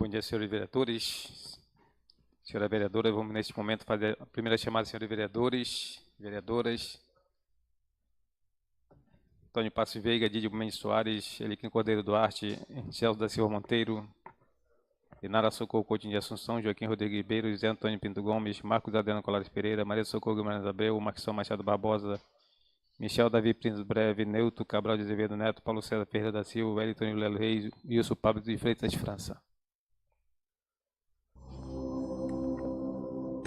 Bom dia, senhores vereadores. Senhora vereadora, vamos neste momento fazer a primeira chamada, senhores vereadores, vereadoras. Antônio Passos Veiga, Didio Mendes Soares, Eliquim Cordeiro Duarte, Celso da Silva Monteiro, Inara Socorro Coutinho de Assunção, Joaquim Rodrigues Ribeiro, José Antônio Pinto Gomes, Marcos Adriano Colares Pereira, Maria Socorro Guimarães Abreu, Maxão Machado Barbosa, Michel Davi Prince Breve, Neuto Cabral de Azevedo Neto, Paulo César Ferreira da Silva, Wellington Lelo Reis, Wilson Pablo de Freitas França.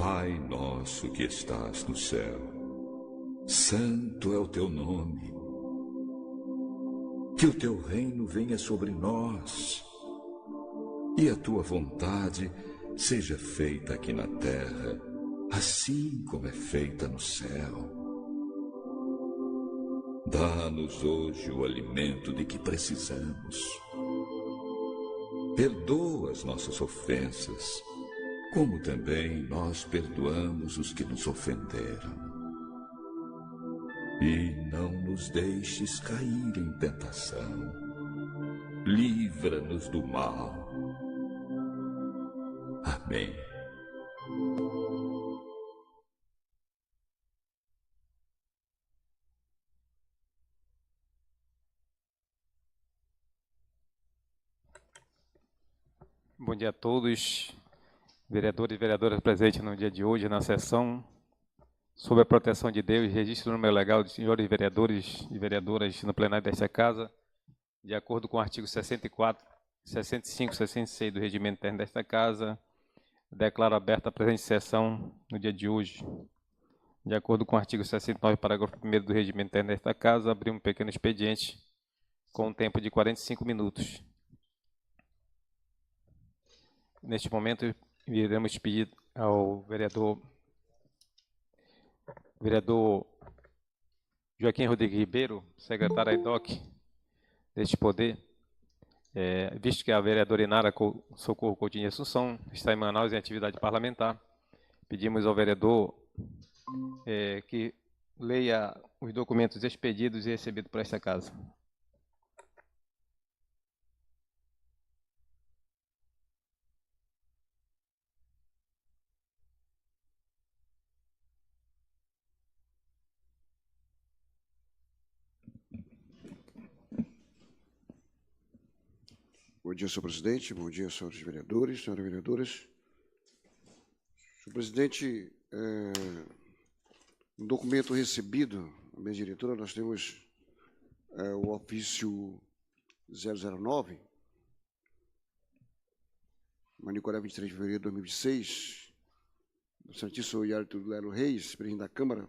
Pai nosso que estás no céu, santo é o teu nome. Que o teu reino venha sobre nós e a tua vontade seja feita aqui na terra, assim como é feita no céu. Dá-nos hoje o alimento de que precisamos. Perdoa as nossas ofensas, como também nós perdoamos os que nos ofenderam. E não nos deixes cair em tentação. Livra-nos do mal. Amém. Bom dia a todos, vereadores e vereadoras presentes no dia de hoje, na sessão sob a proteção de Deus, registro do número legal de senhores vereadores e vereadoras no plenário desta Casa, de acordo com o artigo 64, 65 e 66 do regimento interno desta Casa, declaro aberta a presente sessão no dia de hoje. De acordo com o artigo 69, parágrafo 1º do regimento interno desta Casa, abri um pequeno expediente com um tempo de 45 minutos. Neste momento, iremos pedir ao vereador Joaquim Rodrigues Ribeiro, secretário AIDOC deste poder, visto que a vereadora Inara Socorro Coutinho de Assunção está em Manaus em atividade parlamentar, pedimos ao vereador que leia os documentos expedidos e recebidos por esta Casa. Bom dia, senhor presidente. Bom dia, senhores vereadores, senhoras vereadoras. Senhor presidente, no documento recebido da minha diretora, nós temos o ofício 009, Manicoré, 23 de fevereiro de 2026, do Santíssimo Wellington Lelo Reis, presidente da Câmara.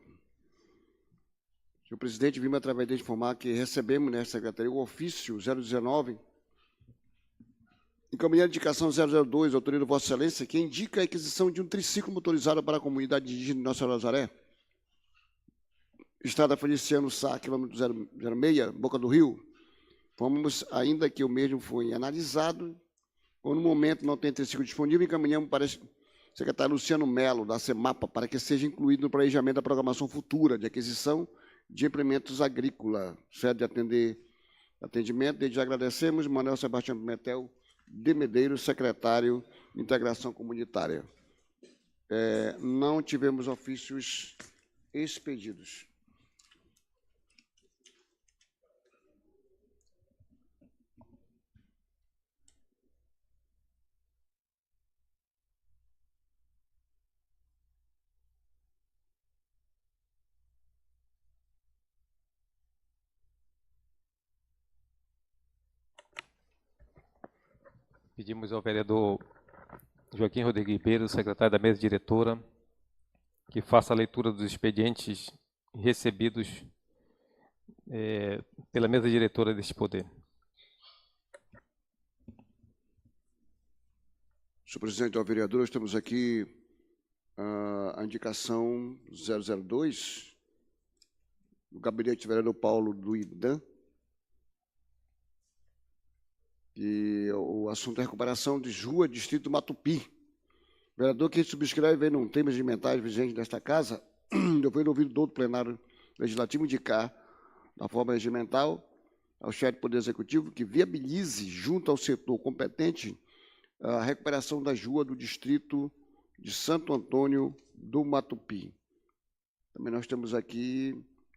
Senhor presidente, vimos através dele informar que recebemos nesta secretaria o ofício 019, encaminhando a indicação 002, autoria de Vossa Excelência, que indica a aquisição de um triciclo motorizado para a comunidade indígena de Nossa Nazaré, Estrada Feliciano Sá, quilômetro 06, Boca do Rio. Fomos, ainda que o mesmo foi analisado, ou no momento não tem triciclo disponível, encaminhamos para o secretário Luciano Melo, da CEMAPA, para que seja incluído no planejamento da programação futura de aquisição de implementos agrícolas, certo de atendimento. Desde já agradecemos, Manuel Sebastião Pimentel de Medeiros, secretário de Integração Comunitária. Não tivemos ofícios expedidos. Pedimos ao vereador Joaquim Rodrigues Ribeiro, secretário da mesa diretora, que faça a leitura dos expedientes recebidos pela mesa diretora deste poder. Senhor presidente, ao vereador, estamos aqui a indicação 002, do gabinete do vereador Paulo do IDAN, e o assunto é recuperação de rua, distrito do Matupi. O vereador que subscreve num tema regimentais vigente desta Casa, depois do ouvido do outro plenário legislativo, indicar, da forma regimental, ao chefe do Poder Executivo, que viabilize, junto ao setor competente, a recuperação da rua do distrito de Santo Antônio do Matupi. Também nós temos aqui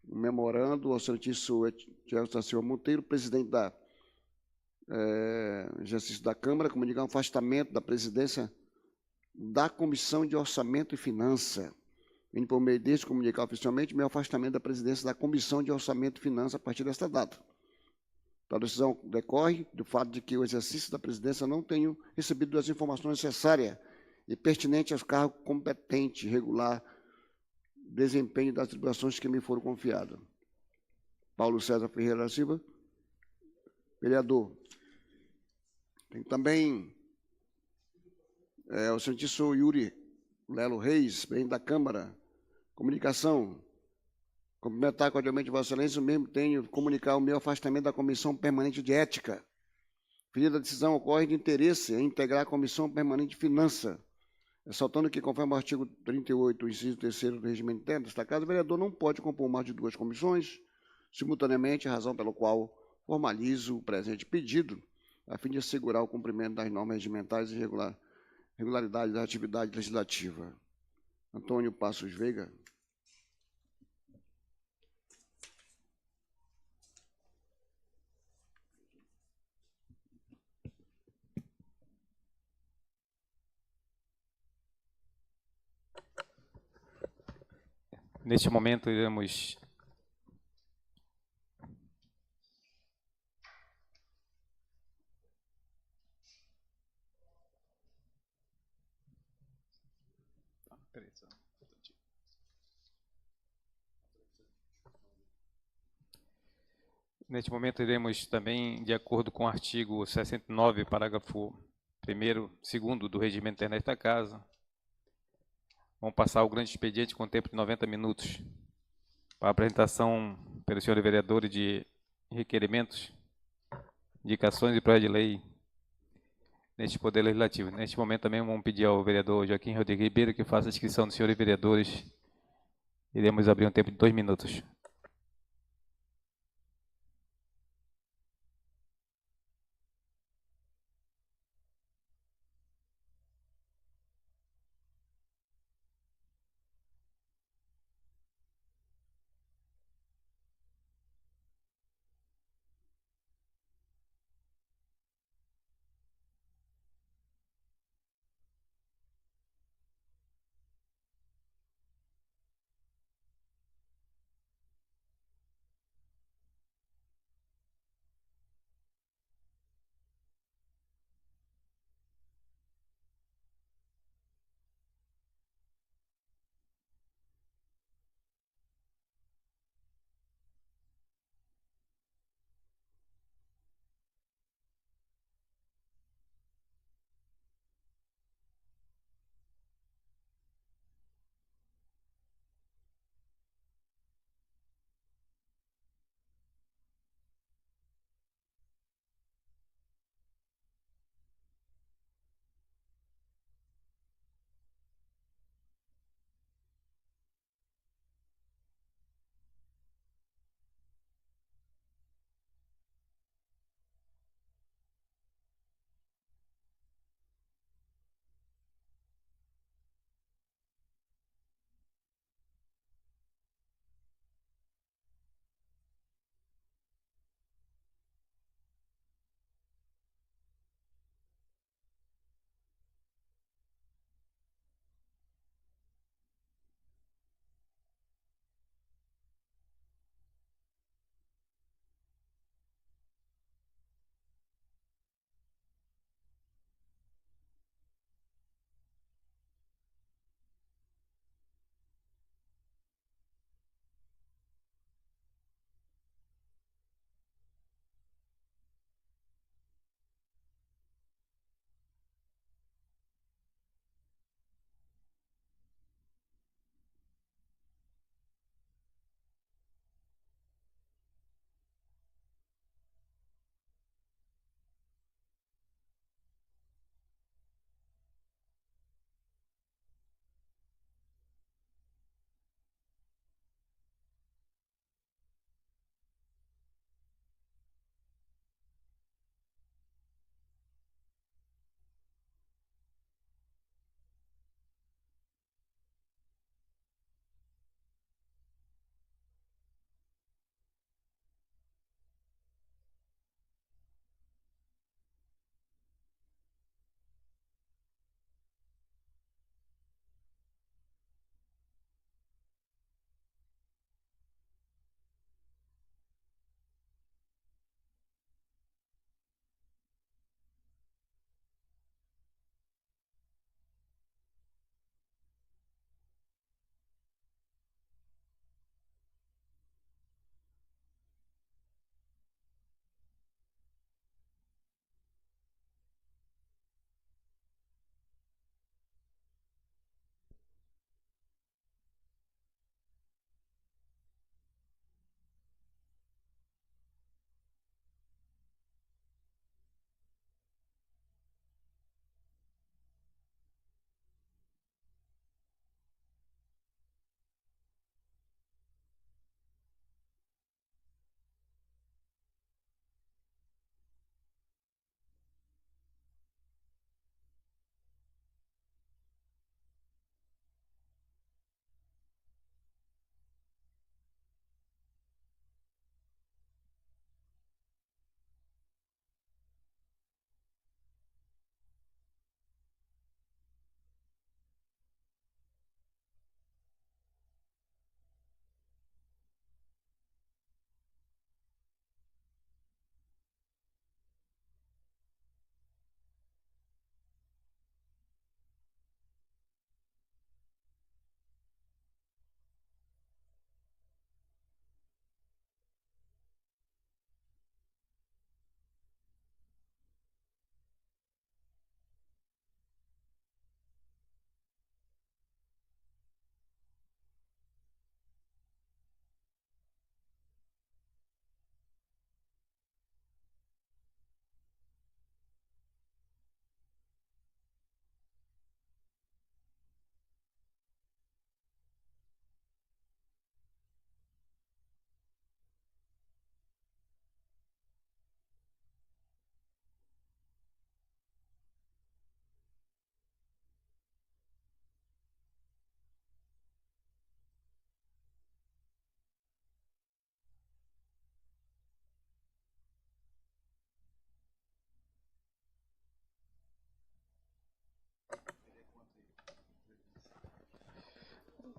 um memorando ao excelentíssimo Tiago da Silva Monteiro, presidente da exercício da Câmara, comunicar um afastamento da presidência da Comissão de Orçamento e Finança. Vim por meio deste comunicar oficialmente meu afastamento da presidência da Comissão de Orçamento e Finança a partir desta data. A decisão decorre do fato de que o exercício da presidência não tenho recebido as informações necessárias e pertinentes aos cargos competentes, regular, desempenho das atribuições que me foram confiadas. Paulo César Ferreira da Silva, vereador. Tem também o excelentíssimo Yuri Lelo Reis, presidente da Câmara, comunicação. Cumprimentar cordialmente Vossa Excelência, eu mesmo tenho que comunicar o meu afastamento da Comissão Permanente de Ética. Referida decisão ocorre de interesse em integrar a Comissão Permanente de Finanças, ressaltando que, conforme o artigo 38, inciso 3º do regimento interno desta Casa, o vereador não pode compor mais de 2 comissões simultaneamente, razão pela qual formalizo o presente pedido, a fim de assegurar o cumprimento das normas regimentais e regularidade da atividade legislativa. Antônio Passos Veiga. Neste momento, iremos também, de acordo com o artigo 69, parágrafo 1º, 2º do regimento interno desta Casa, vamos passar o grande expediente com tempo de 90 minutos para a apresentação pelos senhores vereadores de requerimentos, indicações e projetos de lei neste Poder Legislativo. Neste momento também vamos pedir ao vereador Joaquim Rodrigues Ribeiro que faça a inscrição dos senhores vereadores. Iremos abrir um tempo de 2 minutos.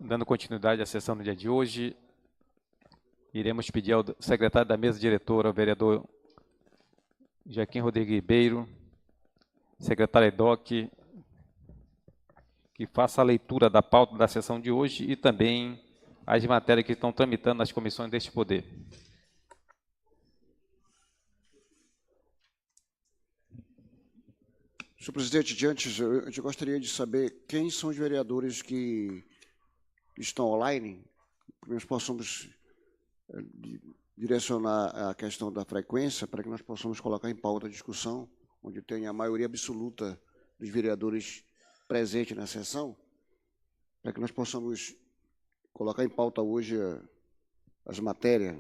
Dando continuidade à sessão no dia de hoje, iremos pedir ao secretário da mesa diretora, o vereador Joaquim Rodrigues Ribeiro, secretário EDOC, que faça a leitura da pauta da sessão de hoje e também as matérias que estão tramitando nas comissões deste poder. Senhor presidente, antes eu gostaria de saber quem são os vereadores que estão online, para que nós possamos direcionar a questão da frequência, para que nós possamos colocar em pauta a discussão, onde tem a maioria absoluta dos vereadores presentes na sessão, para que nós possamos colocar em pauta hoje as matérias.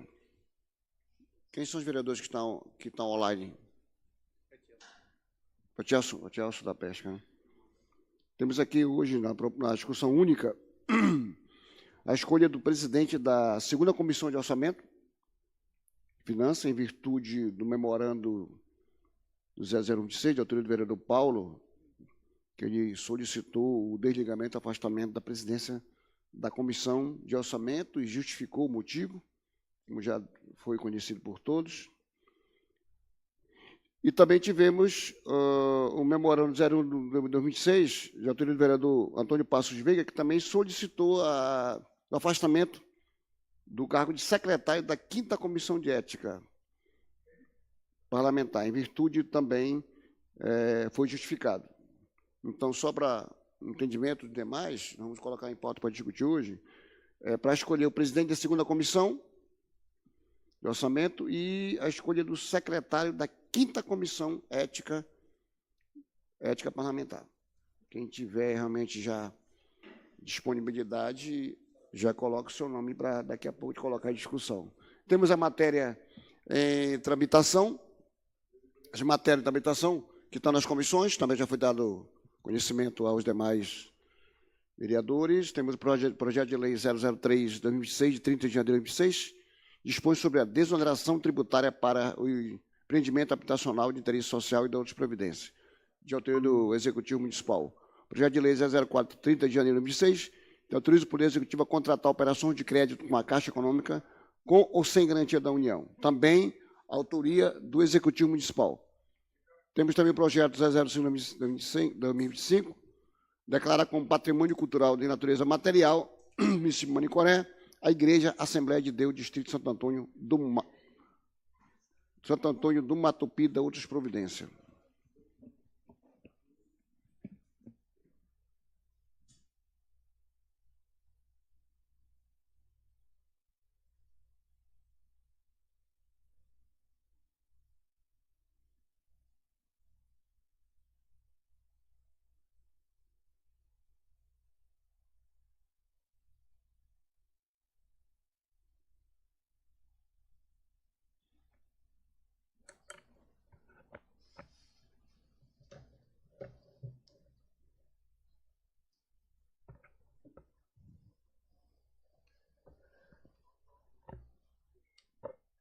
Quem são os vereadores que estão online? O Tielso da Pesca. Né? Temos aqui hoje, na discussão única, a escolha do presidente da segunda Comissão de Orçamento e Finanças, em virtude do memorando do 0026, de autoria do vereador Paulo, que ele solicitou o desligamento e afastamento da presidência da Comissão de Orçamento e justificou o motivo, como já foi conhecido por todos. E também tivemos o memorando 01 de 2026, de autoria do vereador Antônio Passos Veiga, que também solicitou o afastamento do cargo de secretário da 5ª Comissão de Ética Parlamentar, em virtude também foi justificado. Então, só para entendimento dos demais, vamos colocar em pauta para discutir hoje, para escolher o presidente da 2ª Comissão de Orçamento e a escolha do secretário da 5ª Comissão Ética Parlamentar. Quem tiver realmente já disponibilidade, já coloca o seu nome para daqui a pouco colocar em discussão. Temos a matéria em tramitação, as matérias de tramitação que estão nas comissões, também já foi dado conhecimento aos demais vereadores. Temos o projeto de lei 003 de 2026, de 30 de janeiro de 2026, dispõe sobre a desoneração tributária para o empreendimento habitacional de interesse social e de outras providências, de autoria do Executivo Municipal. Projeto de lei 004, 30 de janeiro de 2026, que autoriza o Poder Executivo a contratar operações de crédito com a Caixa Econômica, com ou sem garantia da União. Também autoria do Executivo Municipal. Temos também o projeto 005 2025, declara como patrimônio cultural de natureza material, município de Manicoré, a Igreja Assembleia de Deus, Distrito de Santo Antônio do Matupi, da outras providências.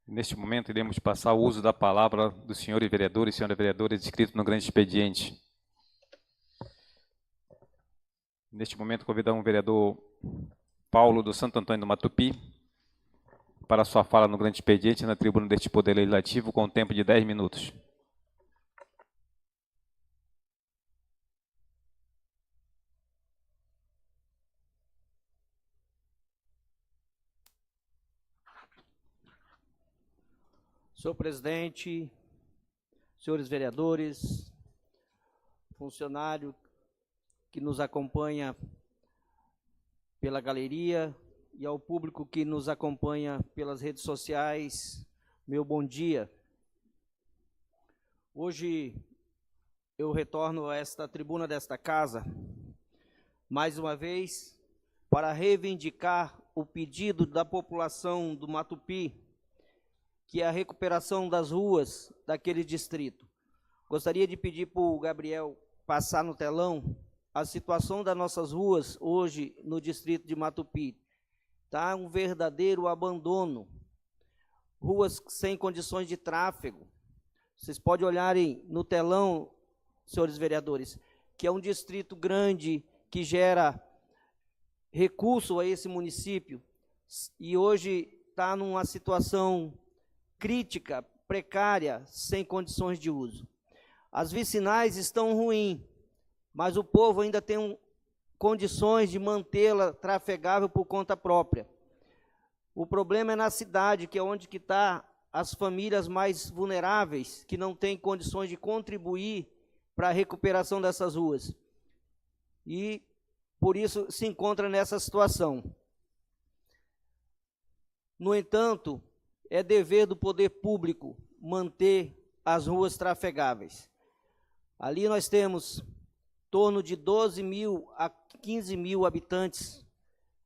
Neste momento, iremos passar o uso da palavra dos senhores vereadores e senhoras vereadoras inscritos no grande expediente. Neste momento, convidamos o vereador Paulo do Santo Antônio do Matupi para sua fala no grande expediente na tribuna deste Poder Legislativo, com tempo de 10 minutos. Senhor presidente, senhores vereadores, funcionário que nos acompanha pela galeria e ao público que nos acompanha pelas redes sociais, meu bom dia. Hoje eu retorno a esta tribuna desta casa, mais uma vez, para reivindicar o pedido da população do Matupi, que é a recuperação das ruas daquele distrito. Gostaria de pedir para o Gabriel passar no telão a situação das nossas ruas hoje no distrito de Matupi. Está um verdadeiro abandono. Ruas sem condições de tráfego. Vocês podem olharem no telão, senhores vereadores, que é um distrito grande, que gera recurso a esse município e hoje está numa situação crítica, precária, sem condições de uso. As vicinais estão ruins, mas o povo ainda tem condições de mantê-la trafegável por conta própria. O problema é na cidade, que é onde que está as famílias mais vulneráveis, que não têm condições de contribuir para a recuperação dessas ruas. E, por isso, se encontra nessa situação. No entanto, é dever do poder público manter as ruas trafegáveis. Ali nós temos em torno de 12 mil a 15 mil habitantes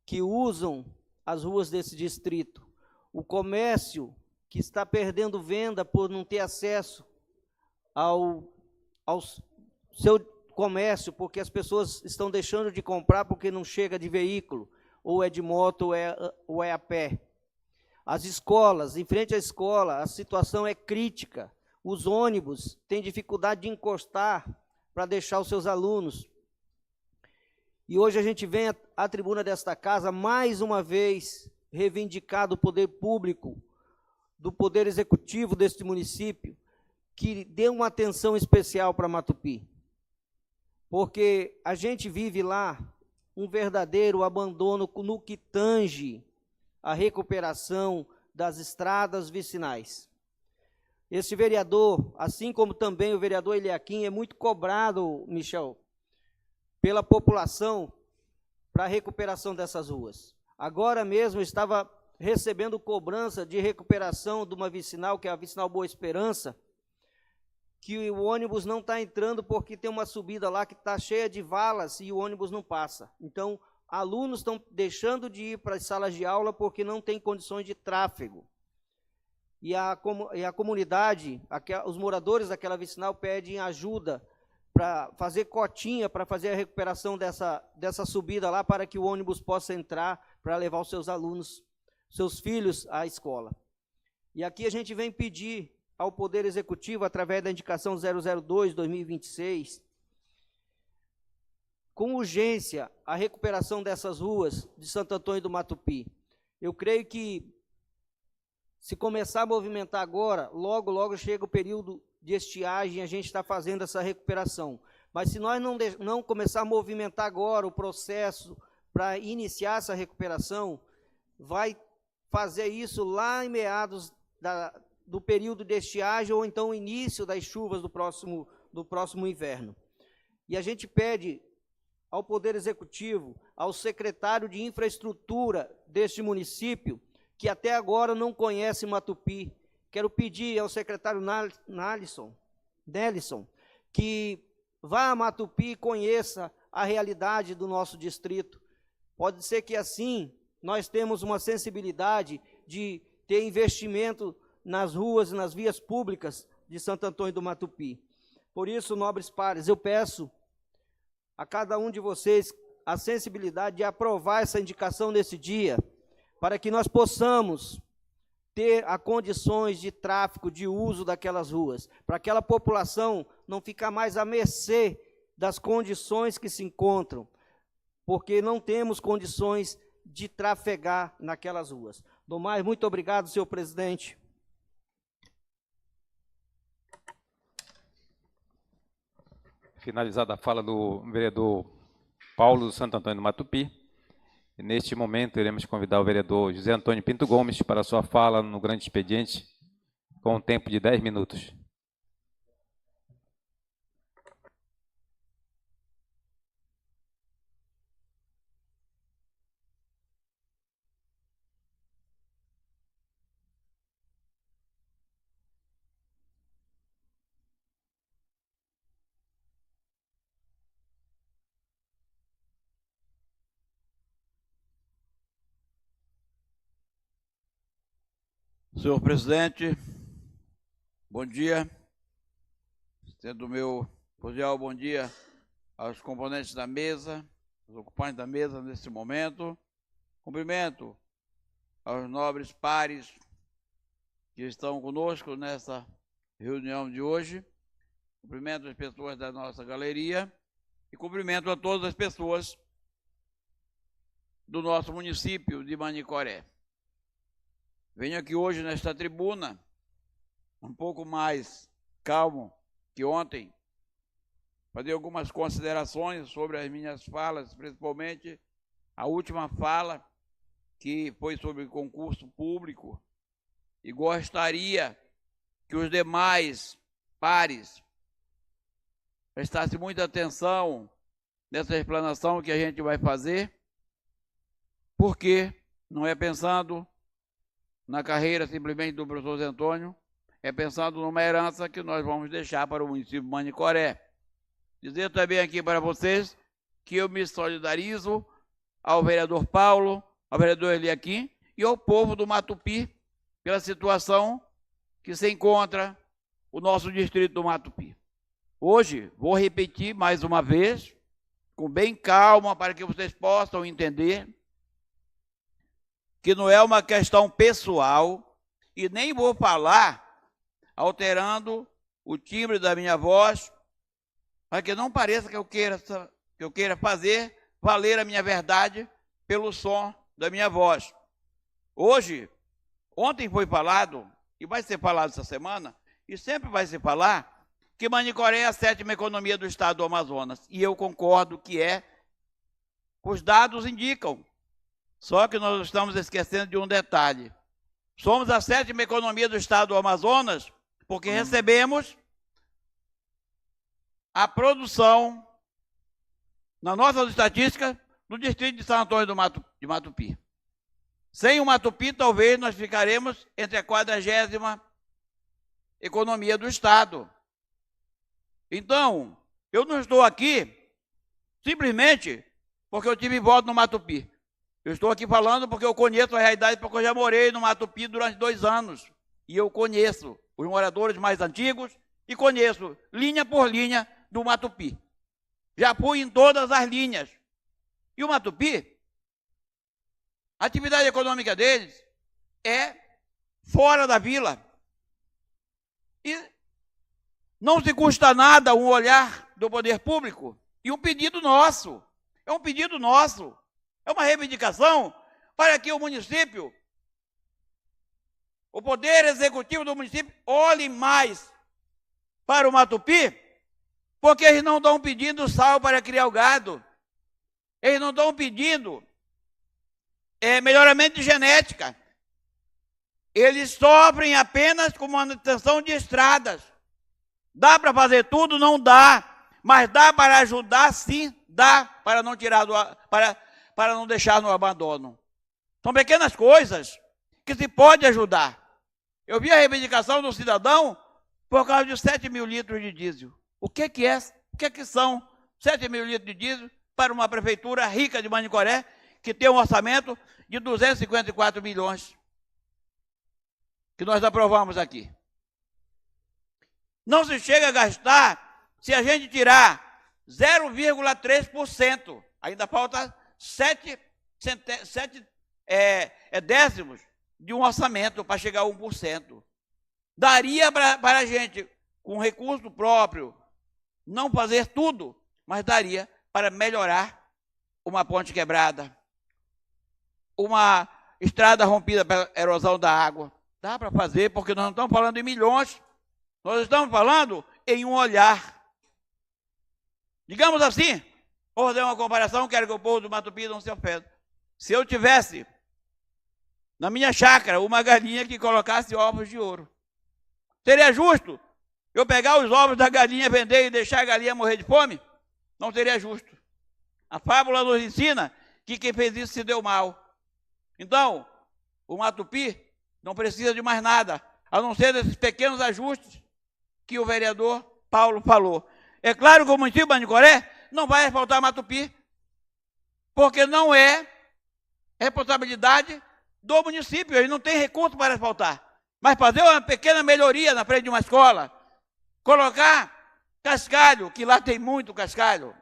que usam as ruas desse distrito. O comércio que está perdendo venda por não ter acesso ao seu comércio, porque as pessoas estão deixando de comprar porque não chega de veículo, ou é de moto ou é a pé. As escolas, em frente à escola, a situação é crítica. Os ônibus têm dificuldade de encostar para deixar os seus alunos. E hoje a gente vem à tribuna desta casa, mais uma vez, reivindicar do poder público, do poder executivo deste município, que dê uma atenção especial para Matupi. Porque a gente vive lá um verdadeiro abandono no que tange a recuperação das estradas vicinais. Esse vereador, assim como também o vereador Eliakim, é muito cobrado, Michel, pela população para a recuperação dessas ruas. Agora mesmo eu estava recebendo cobrança de recuperação de uma vicinal, que é a vicinal Boa Esperança, que o ônibus não está entrando porque tem uma subida lá que está cheia de valas e o ônibus não passa. Então, alunos estão deixando de ir para as salas de aula porque não tem condições de tráfego. E a comunidade, os moradores daquela vicinal pedem ajuda para fazer cotinha, para fazer a recuperação dessa subida lá, para que o ônibus possa entrar, para levar os seus alunos, seus filhos à escola. E aqui a gente vem pedir ao Poder Executivo, através da indicação 002/2026, com urgência, a recuperação dessas ruas de Santo Antônio do Matupi. Eu creio que, se começar a movimentar agora, logo, logo chega o período de estiagem e a gente está fazendo essa recuperação. Mas se nós não começar a movimentar agora o processo para iniciar essa recuperação, vai fazer isso lá em meados do período de estiagem ou então o início das chuvas do próximo inverno. E a gente pede ao Poder Executivo, ao secretário de Infraestrutura deste município, que até agora não conhece Matupi. Quero pedir ao secretário Nelson, que vá a Matupi e conheça a realidade do nosso distrito. Pode ser que assim nós temos uma sensibilidade de ter investimento nas ruas e nas vias públicas de Santo Antônio do Matupi. Por isso, nobres pares, eu peço a cada um de vocês a sensibilidade de aprovar essa indicação nesse dia, para que nós possamos ter as condições de tráfego, de uso daquelas ruas, para aquela população não ficar mais à mercê das condições que se encontram, porque não temos condições de trafegar naquelas ruas. Do mais, muito obrigado, senhor presidente. Finalizada a fala do vereador Paulo Santo Antônio do Matupi, e neste momento iremos convidar o vereador José Antônio Pinto Gomes para sua fala no grande expediente, com um tempo de 10 minutos. Senhor presidente, bom dia. Estendo o meu cordial bom dia aos componentes da mesa, aos ocupantes da mesa nesse momento. Cumprimento aos nobres pares que estão conosco nessa reunião de hoje. Cumprimento as pessoas da nossa galeria e cumprimento a todas as pessoas do nosso município de Manicoré. Venho aqui hoje nesta tribuna, um pouco mais calmo que ontem, fazer algumas considerações sobre as minhas falas, principalmente a última fala, que foi sobre concurso público, e gostaria que os demais pares prestassem muita atenção nessa explanação que a gente vai fazer, porque não é pensando na carreira simplesmente do professor Zé Antônio, é pensando numa herança que nós vamos deixar para o município de Manicoré. Dizer também aqui para vocês que eu me solidarizo ao vereador Paulo, ao vereador Eliakim e ao povo do Matupi pela situação que se encontra o nosso distrito do Matupi. Hoje, vou repetir mais uma vez, com bem calma, para que vocês possam entender que não é uma questão pessoal e nem vou falar alterando o timbre da minha voz, para que não pareça que eu queira fazer valer a minha verdade pelo som da minha voz. Ontem foi falado, e vai ser falado essa semana, e sempre vai se falar, que Manicoré é a 7ª economia do estado do Amazonas. E eu concordo que é. Os dados indicam. Só que nós estamos esquecendo de um detalhe. Somos a 7ª economia do estado do Amazonas porque recebemos a produção, na nossa estatística, do distrito de São Antônio de Matupi. Sem o Matupi, talvez nós ficaremos entre a 40ª economia do estado. Então, eu não estou aqui simplesmente porque eu tive voto no Matupi. Eu estou aqui falando porque eu conheço a realidade, porque eu já morei no Matupi durante 2 anos. E eu conheço os moradores mais antigos e conheço linha por linha do Matupi. Já fui em todas as linhas. E o Matupi, a atividade econômica deles é fora da vila. E não se custa nada um olhar do poder público e um pedido nosso. É um pedido nosso. É uma reivindicação para que o município, o poder executivo do município, olhe mais para o Matupi, porque eles não estão pedindo sal para criar o gado. Eles não estão pedindo melhoramento de genética. Eles sofrem apenas com manutenção de estradas. Dá para fazer tudo? Não dá. Mas dá para ajudar? Sim, dá para não tirar para não deixar no abandono. São pequenas coisas que se pode ajudar. Eu vi a reivindicação do cidadão por causa de 7.000 litros de diesel. O que são 7.000 litros de diesel para uma prefeitura rica de Manicoré, que tem um orçamento de 254 milhões, que nós aprovamos aqui? Não se chega a gastar se a gente tirar 0,3%. Ainda falta 7 décimos de um orçamento para chegar a 1%. Daria para a gente, com recurso próprio, não fazer tudo, mas daria para melhorar uma ponte quebrada, uma estrada rompida pela erosão da água. Dá para fazer, porque nós não estamos falando em milhões, nós estamos falando em um olhar. Digamos assim, vou fazer uma comparação, quero que o povo do Matupi não se ofenda. Se eu tivesse na minha chácara uma galinha que colocasse ovos de ouro, seria justo eu pegar os ovos da galinha, vender e deixar a galinha morrer de fome? Não seria justo. A fábula nos ensina que quem fez isso se deu mal. Então, o Matupi não precisa de mais nada, a não ser desses pequenos ajustes que o vereador Paulo falou. É claro que o município de Manicoré não vai asfaltar Matupi, porque não é responsabilidade do município, ele não tem recurso para asfaltar. Mas fazer uma pequena melhoria na frente de uma escola, colocar cascalho, que lá tem muito cascalho,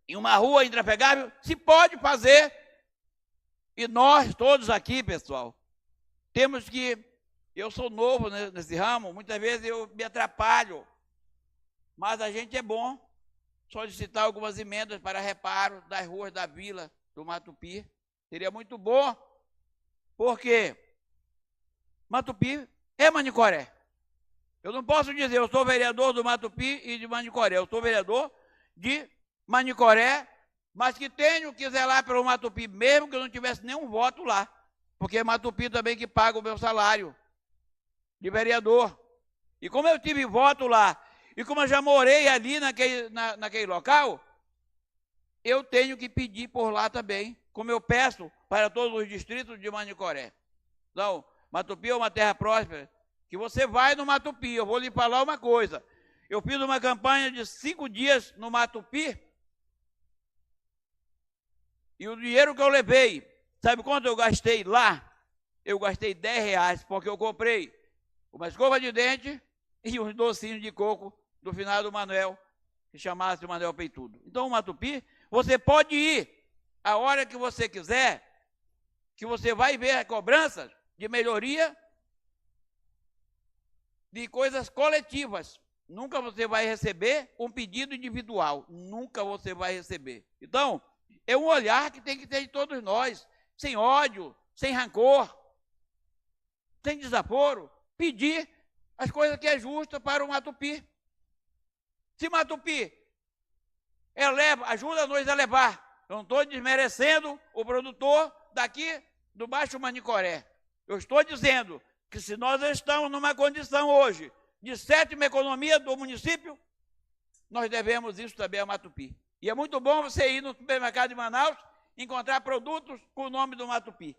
em uma rua intrafegável, se pode fazer. E nós todos aqui, pessoal, temos que... Eu sou novo nesse ramo, muitas vezes eu me atrapalho, mas a gente é bom solicitar algumas emendas para reparo das ruas da vila do Matupi, Seria muito bom, porque Matupi é Manicoré. Eu não posso dizer, eu sou vereador do Matupi e de Manicoré. Eu sou vereador de Manicoré, mas que tenho que zelar pelo Matupi, mesmo que eu não tivesse nenhum voto lá. Porque é Matupi também que paga o meu salário de vereador. E como eu tive voto lá, e como eu já morei ali naquele local, eu tenho que pedir por lá também, como eu peço para todos os distritos de Manicoré. Então, Matupi é uma terra próspera, que você vai no Matupi. Eu vou lhe falar uma coisa. Eu fiz uma campanha de 5 dias no Matupi, e o dinheiro que eu levei, sabe quanto eu gastei lá? Eu gastei R$10, porque eu comprei uma escova de dente e uns docinhos de coco do finado Manuel, que chamasse o Manuel Peitudo. Então, o Matupi, você pode ir a hora que você quiser, que você vai ver cobranças de melhoria de coisas coletivas. Nunca você vai receber um pedido individual. Nunca você vai receber. Então, é um olhar que tem que ter de todos nós, sem ódio, sem rancor, sem desaforo, pedir as coisas que é justa para o Matupi. Se Matupi ajuda-nos a levar, eu não estou desmerecendo o produtor daqui do Baixo Manicoré. Eu estou dizendo que se nós estamos numa condição hoje de 7ª economia do município, nós devemos isso também a Matupi. E é muito bom você ir no supermercado de Manaus, encontrar produtos com o nome do Matupi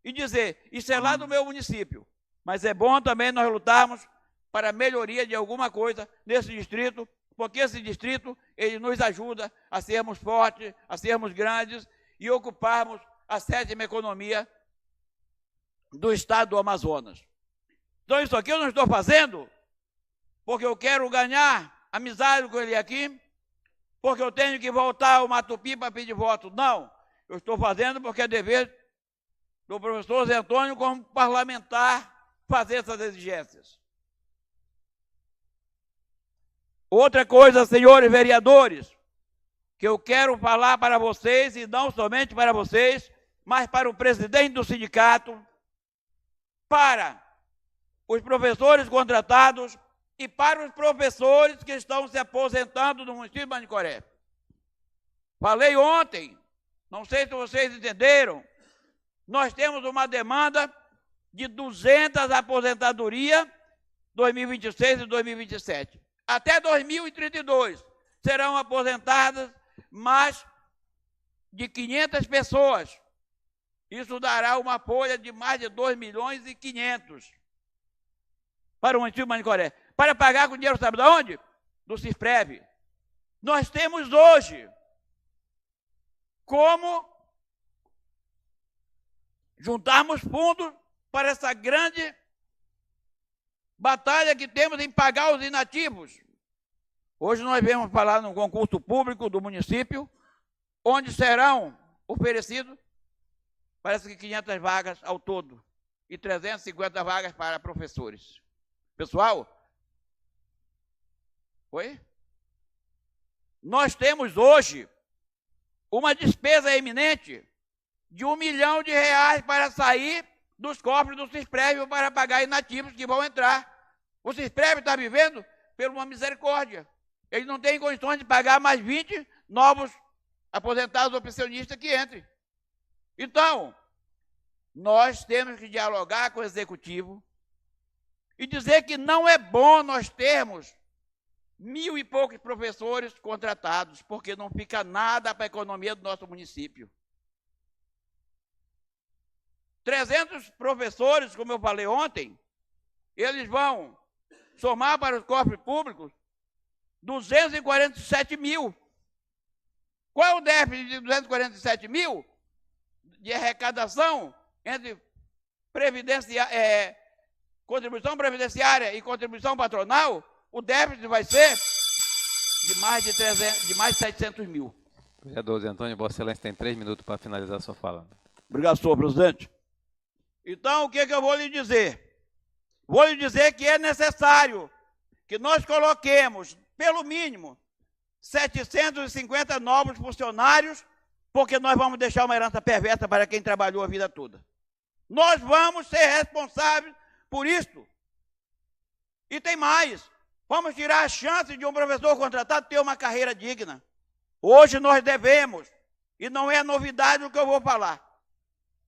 e dizer, isso é lá do meu município. Mas é bom também nós lutarmos para a melhoria de alguma coisa nesse distrito, porque esse distrito, ele nos ajuda a sermos fortes, a sermos grandes e ocuparmos a 7ª economia do estado do Amazonas. Então isso aqui eu não estou fazendo porque eu quero ganhar amizade com ele aqui, porque eu tenho que voltar ao Matupi para pedir voto. Não, eu estou fazendo porque é dever do professor Zé Antônio como parlamentar fazer essas exigências. Outra coisa, senhores vereadores, que eu quero falar para vocês, e não somente para vocês, mas para o presidente do sindicato, para os professores contratados e para os professores que estão se aposentando no município de Manicoré. Falei ontem, não sei se vocês entenderam, nós temos uma demanda de 200 aposentadorias 2026 e 2027. Até 2032 serão aposentadas mais de 500 pessoas. Isso dará uma folha de mais de 2.500.000 para o município de Manicoré. Para pagar com dinheiro, sabe de onde? Do CISPREV. Nós temos hoje como juntarmos fundos para essa grande batalha que temos em pagar os inativos. Hoje nós vamos falar num concurso público do município, onde serão oferecidos, parece que 500 vagas ao todo, e 350 vagas para professores. Pessoal, oi? Nós temos hoje uma despesa eminente de R$1 milhão para sair dos cofres do CISPREV para pagar inativos que vão entrar. O CISPREV está vivendo por uma misericórdia. Ele não tem condições de pagar mais 20 novos aposentados ou pensionistas que entrem. Então, nós temos que dialogar com o Executivo e dizer que não é bom nós termos 1.000 e poucos professores contratados, porque não fica nada para a economia do nosso município. 300 professores, como eu falei ontem, eles vão somar para os cofres públicos 247 mil. Qual é o déficit de 247 mil de arrecadação entre contribuição previdenciária e contribuição patronal? O déficit vai ser de mais de 700 mil. Vereador Zé Antônio, Vossa Excelência tem 3 minutos para finalizar a sua fala. Obrigado, senhor presidente. Então, o que eu vou lhe dizer? Vou lhe dizer que é necessário que nós coloquemos, pelo mínimo, 750 novos funcionários porque nós vamos deixar uma herança perversa para quem trabalhou a vida toda. Nós vamos ser responsáveis por isto. E tem mais. Vamos tirar a chance de um professor contratado ter uma carreira digna. Hoje nós devemos, e não é novidade o que eu vou falar,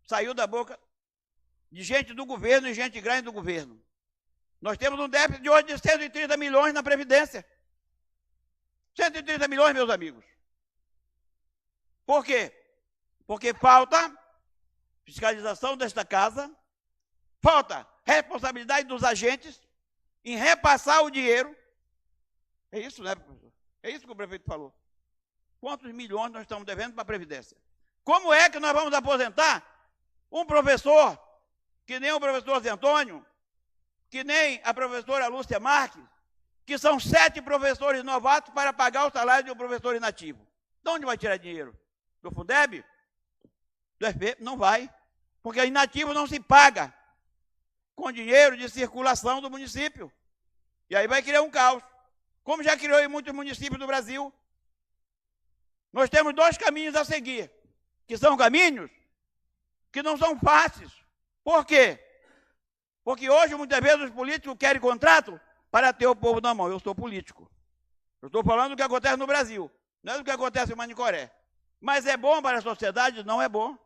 saiu da boca de gente do governo e gente grande do governo. Nós temos um déficit de hoje de 130 milhões na Previdência. 130 milhões, meus amigos. Por quê? Porque falta fiscalização desta casa, falta responsabilidade dos agentes em repassar o dinheiro. É isso, né, professor? É isso que o prefeito falou. Quantos milhões nós estamos devendo para a Previdência? Como é que nós vamos aposentar um professor, que nem o professor Zé Antônio, que nem a professora Lúcia Marques, que são 7 professores novatos para pagar o salário de um professor inativo? De onde vai tirar dinheiro? Do Fundeb? Do FP? Não vai, porque inativo não se paga com dinheiro de circulação do município. E aí vai criar um caos, como já criou em muitos municípios do Brasil. Nós temos 2 caminhos a seguir, que são caminhos que não são fáceis. Por quê? Porque hoje, muitas vezes, os políticos querem contrato para ter o povo na mão. Eu sou político. Eu estou falando do que acontece no Brasil, não é do que acontece em Manicoré. Mas é bom para a sociedade? Não é bom.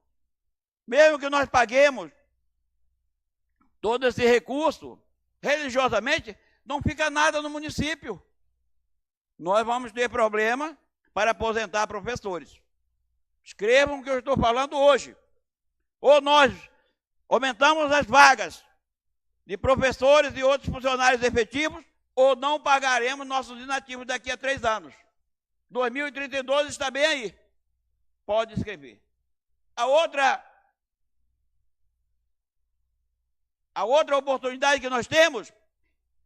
Mesmo que nós paguemos todo esse recurso, religiosamente, não fica nada no município. Nós vamos ter problema para aposentar professores. Escrevam o que eu estou falando hoje. Ou nós aumentamos as vagas de professores e outros funcionários efetivos, ou não pagaremos nossos inativos daqui a 3 anos. 2032 está bem aí. Pode escrever. A outra oportunidade que nós temos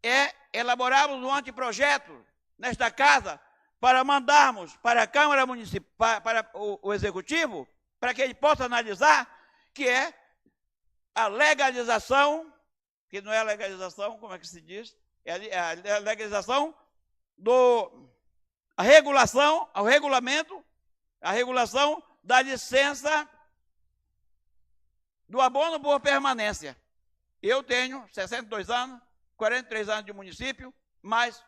é elaborarmos um anteprojeto nesta casa para mandarmos para a Câmara Municipal, para o Executivo, para que ele possa analisar, que é a legalização, que não é a legalização, como é que se diz? É a legalização a regulação da licença do abono por permanência. Eu tenho 62 anos, 43 anos de município, mas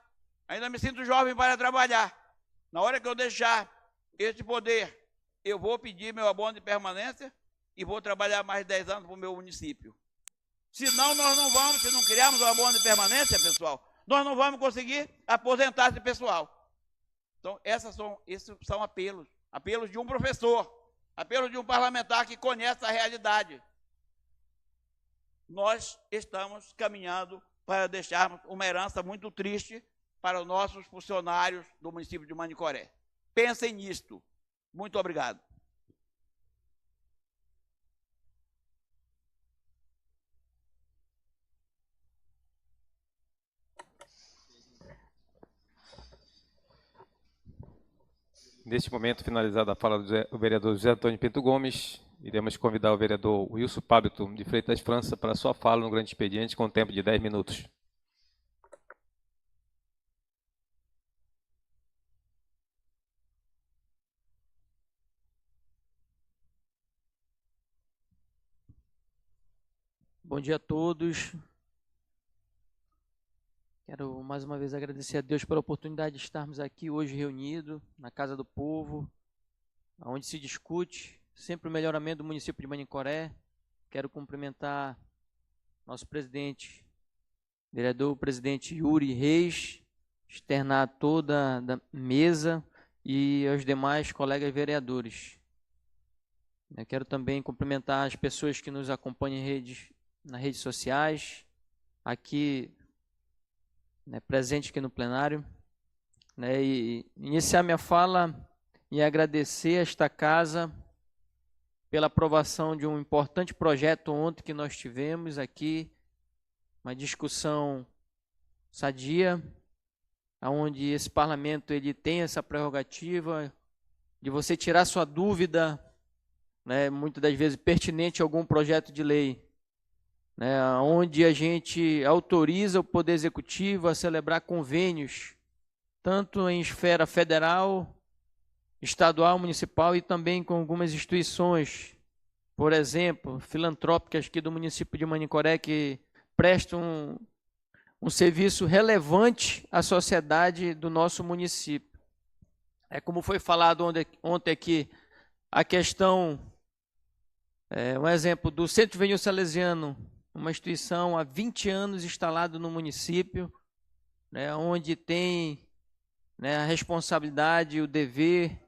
ainda me sinto jovem para trabalhar. Na hora que eu deixar esse poder, eu vou pedir meu abono de permanência e vou trabalhar mais 10 anos para o meu município. Senão nós não vamos, se não criarmos o abono de permanência, pessoal, nós não vamos conseguir aposentar esse pessoal. Então, esses são apelos de um professor, apelos de um parlamentar que conhece a realidade. Nós estamos caminhando para deixarmos uma herança muito triste para os nossos funcionários do município de Manicoré. Pensem nisto. Muito obrigado. Neste momento, finalizada a fala do vereador José Antônio Pinto Gomes, iremos convidar o vereador Wilson Pábito de Freitas França para sua fala no grande expediente com tempo de 10 minutos. Bom dia a todos. Quero mais uma vez agradecer a Deus pela oportunidade de estarmos aqui hoje reunidos na Casa do Povo, onde se discute sempre o melhoramento do município de Manicoré. Quero cumprimentar nosso presidente, vereador presidente Yuri Reis, externar toda a mesa e aos demais colegas vereadores. Eu quero também cumprimentar as pessoas que nos acompanham nas redes sociais, aqui, presente aqui no plenário, e iniciar minha fala e agradecer a esta casa pela aprovação de um importante projeto ontem que nós tivemos aqui, uma discussão sadia, onde esse parlamento ele tem essa prerrogativa de você tirar sua dúvida, muitas das vezes pertinente a algum projeto de lei, onde a gente autoriza o Poder Executivo a celebrar convênios, tanto em esfera federal, estadual, municipal e também com algumas instituições, por exemplo, filantrópicas aqui do município de Manicoré, que prestam um serviço relevante à sociedade do nosso município. Como foi falado ontem aqui, a questão, um exemplo do Centro Juvenil Salesiano, uma instituição há 20 anos instalada no município, né, onde tem, né, a responsabilidade, o dever,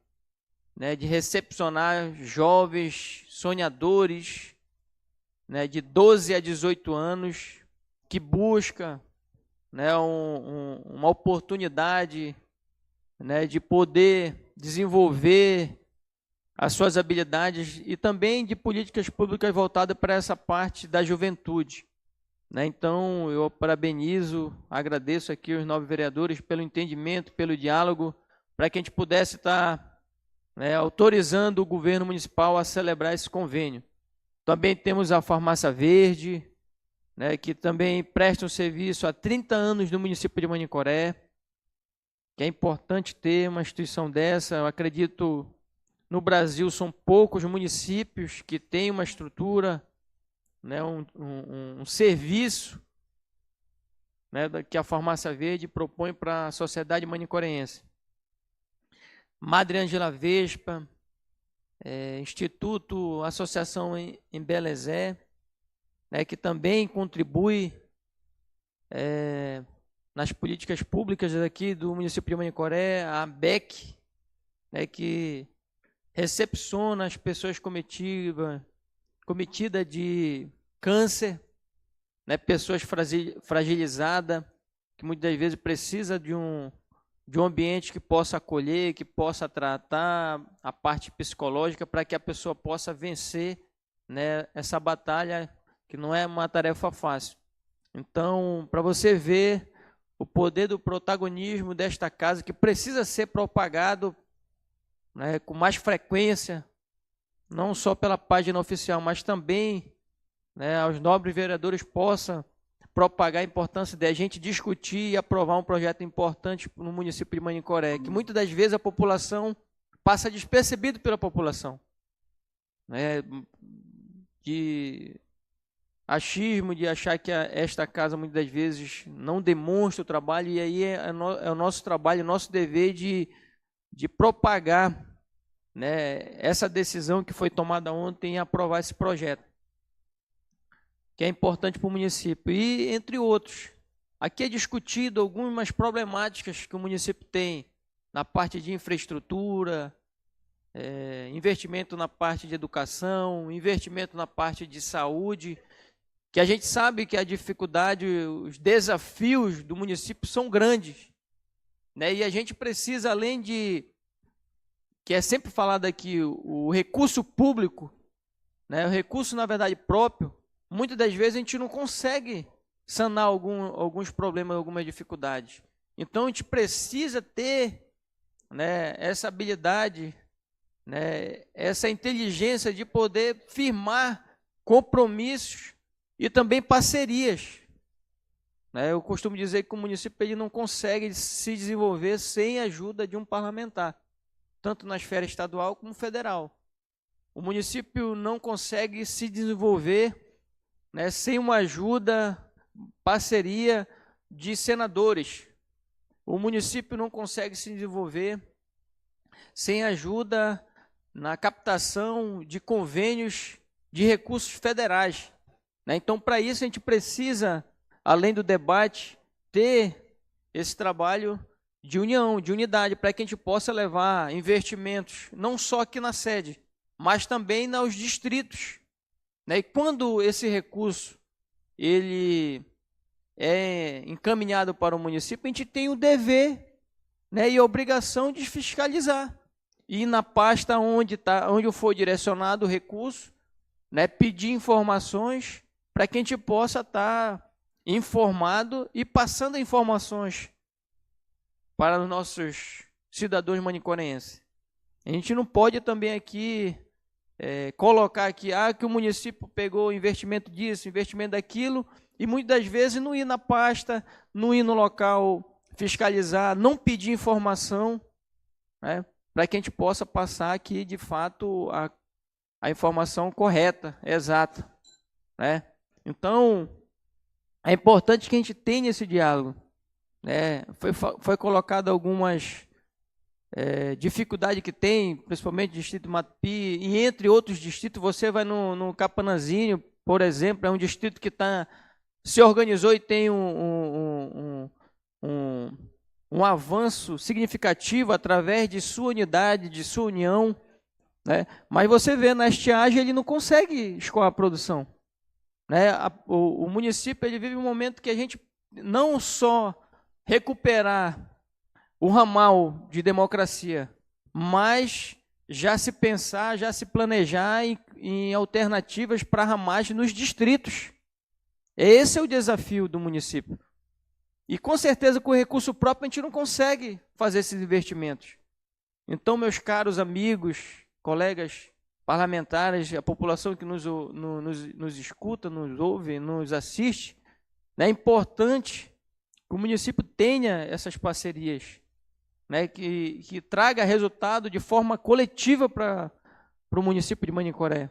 né, de recepcionar jovens sonhadores, né, de 12 a 18 anos, que busca, né, uma oportunidade, né, de poder desenvolver as suas habilidades e também de políticas públicas voltadas para essa parte da juventude. Né? Então, eu parabenizo, agradeço aqui os 9 vereadores pelo entendimento, pelo diálogo, para que a gente pudesse estar, né, autorizando o governo municipal a celebrar esse convênio. Também temos a Farmácia Verde, né, que também presta um serviço há 30 anos no município de Manicoré, que é importante ter uma instituição dessa. Eu acredito, no Brasil, são poucos municípios que têm uma estrutura, né, um serviço, né, que a Farmácia Verde propõe para a sociedade manicoreense. Madre Ângela Vespa, Instituto Associação em Belezé, né, que também contribui nas políticas públicas aqui do município de Manicoré, a ABEC, né, que recepciona as pessoas cometidas de câncer, né, pessoas fragilizadas, que muitas das vezes precisa de um ambiente que possa acolher, que possa tratar a parte psicológica para que a pessoa possa vencer, né, essa batalha, que não é uma tarefa fácil. Então, para você ver o poder do protagonismo desta casa, que precisa ser propagado, né, com mais frequência, não só pela página oficial, mas também, né, aos nobres vereadores possam propagar a importância de a gente discutir e aprovar um projeto importante no município de Manicoré, que muitas das vezes a população passa despercebido pela população, né, de achismo, de achar que esta casa muitas das vezes não demonstra o trabalho, e aí é o nosso trabalho, o nosso dever de propagar, né, essa decisão que foi tomada ontem em aprovar esse projeto, que é importante para o município. E, entre outros, aqui é discutido algumas problemáticas que o município tem na parte de infraestrutura, investimento na parte de educação, investimento na parte de saúde, que a gente sabe que a dificuldade, os desafios do município são grandes, né? E a gente precisa, além de, que é sempre falado aqui, o recurso público, né, o recurso, na verdade, próprio, muitas das vezes a gente não consegue sanar alguns problemas, algumas dificuldades. Então, a gente precisa ter, né, essa habilidade, né, essa inteligência de poder firmar compromissos e também parcerias. Né? Eu costumo dizer que o município ele não consegue se desenvolver sem a ajuda de um parlamentar, tanto na esfera estadual como federal. O município não consegue se desenvolver, né, sem uma ajuda, parceria de senadores. O município não consegue se desenvolver sem ajuda na captação de convênios de recursos federais. Né? Então, para isso, a gente precisa, além do debate, ter esse trabalho de união, de unidade, para que a gente possa levar investimentos, não só aqui na sede, mas também nos distritos. Né? E quando esse recurso ele é encaminhado para o município, a gente tem o dever, né, e a obrigação de fiscalizar. E na pasta onde for direcionado o recurso, né, pedir informações para que a gente possa estar informado e passando informações para os nossos cidadãos manicoreenses. A gente não pode também aqui colocar aqui que o município pegou investimento disso, investimento daquilo, e muitas das vezes não ir na pasta, não ir no local fiscalizar, não pedir informação, né? para que a gente possa passar aqui, de fato, a informação correta, exata, né? Então, é importante que a gente tenha esse diálogo, né? Foi colocado algumas dificuldades que tem, principalmente no distrito Matupi, e entre outros distritos. Você vai no Capanazinho, por exemplo, é um distrito que se organizou e tem um avanço significativo através de sua unidade, de sua união, né? Mas você vê, na estiagem ele não consegue escoar a produção, né? O município ele vive um momento que a gente não só recuperar o ramal de democracia, mas já se pensar, já se planejar em alternativas para ramais nos distritos. Esse é o desafio do município. E com certeza com o recurso próprio a gente não consegue fazer esses investimentos. Então, meus caros amigos, colegas parlamentares, a população que nos escuta, nos ouve, nos assiste, né, é importante que o município tenha essas parcerias, né, que traga resultado de forma coletiva para o município de Manicoré.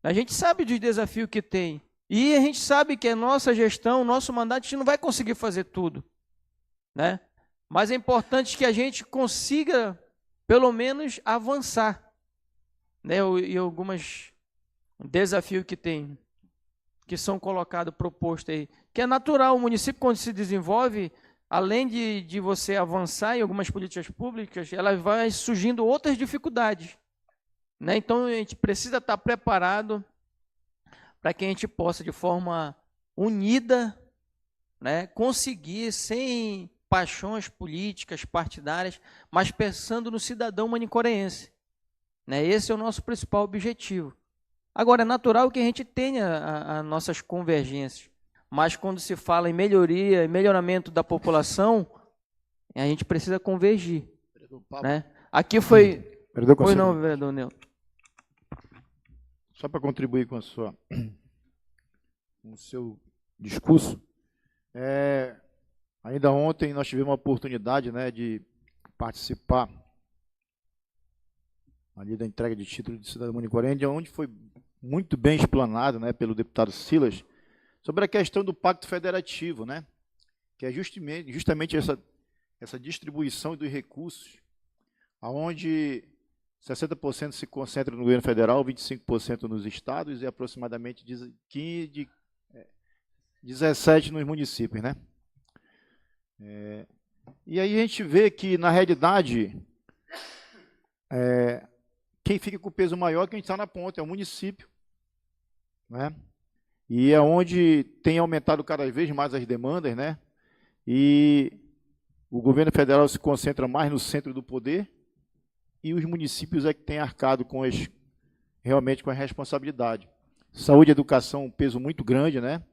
A gente sabe dos desafios que tem, e a gente sabe que a nossa gestão, nosso mandato, a gente não vai conseguir fazer tudo, né? Mas é importante que a gente consiga, pelo menos, avançar, né? E alguns desafios que tem, que são colocados, propostos aí, que é natural. O município, quando se desenvolve, além de você avançar em algumas políticas públicas, ela vai surgindo outras dificuldades, né? Então, a gente precisa estar preparado para que a gente possa, de forma unida, né, conseguir, sem paixões políticas, partidárias, mas pensando no cidadão manicoreense, né? Esse é o nosso principal objetivo. Agora, é natural que a gente tenha as nossas convergências, mas quando se fala em melhoria e melhoramento da população, a gente precisa convergir, né? Aqui foi... Vereador Pois não, Conselheiro, vereador Nilton. só para contribuir com o seu discurso, ainda ontem nós tivemos a oportunidade, né, de participar ali da entrega de título de cidadão manicorense, onde foi muito bem explanado, né, pelo deputado Silas, sobre a questão do pacto federativo, né, que é justamente essa distribuição dos recursos, onde 60% se concentra no governo federal, 25% nos estados e aproximadamente 17% nos municípios, né? E aí a gente vê que, na realidade, quem fica com o peso maior, quem está na ponta, é o município, né? E é onde tem aumentado cada vez mais as demandas, né? E o governo federal se concentra mais no centro do poder, e os municípios é que têm arcado realmente com a responsabilidade. Saúde e educação, um peso muito grande, né?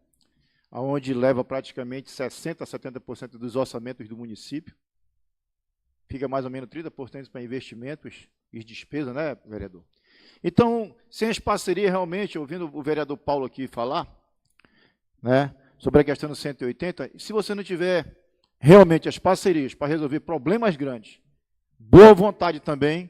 Onde leva praticamente 60% a 70% dos orçamentos do município. Fica mais ou menos 30% para investimentos e despesas, né, vereador? Então, sem as parcerias, realmente, ouvindo o vereador Paulo aqui falar, né, sobre a questão do 180, se você não tiver realmente as parcerias para resolver problemas grandes, boa vontade também,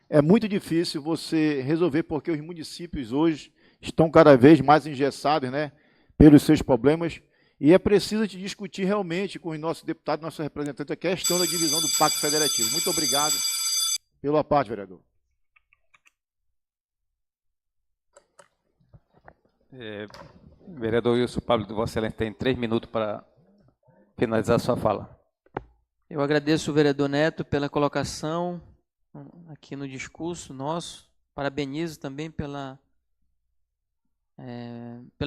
é muito difícil você resolver, porque os municípios hoje estão cada vez mais engessados, né, pelos seus problemas, e é preciso de discutir realmente com os nossos deputados, nossos representantes, a questão da divisão do Pacto Federativo. Muito obrigado pela parte, vereador. Vereador Wilson Pablo de Vossa Excelência tem 3 minutos para finalizar a sua fala. Eu agradeço o vereador Neto pela colocação aqui no discurso nosso. Parabenizo também pela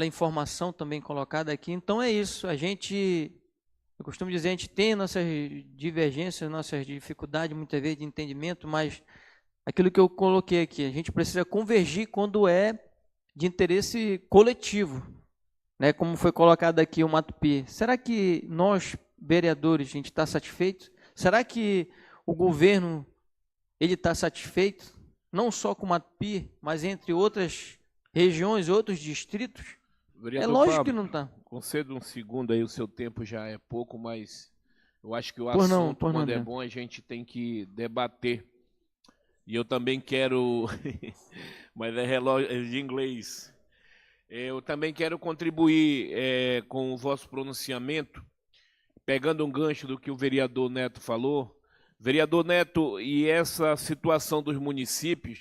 informação também colocada aqui. Então é isso. Eu costumo dizer, a gente tem nossas divergências, nossas dificuldades, muitas vezes, de entendimento, mas aquilo que eu coloquei aqui, a gente precisa convergir quando é de interesse coletivo, né? Como foi colocado aqui o Matupi. Será que nós, vereadores, a gente está satisfeito? Será que o governo ele está satisfeito? Não só com o Matupi, mas entre outras regiões, outros distritos? Vereador Lógico Pablo, que não está. concedo um segundo aí, o seu tempo já é pouco, mas eu acho que o Pois não, assunto, pois não, quando é Adriano. bom, a gente tem que debater E eu também quero, mas é relógio de inglês. Eu também quero contribuir com o vosso pronunciamento, pegando um gancho do que o vereador Neto falou. Vereador Neto, e essa situação dos municípios,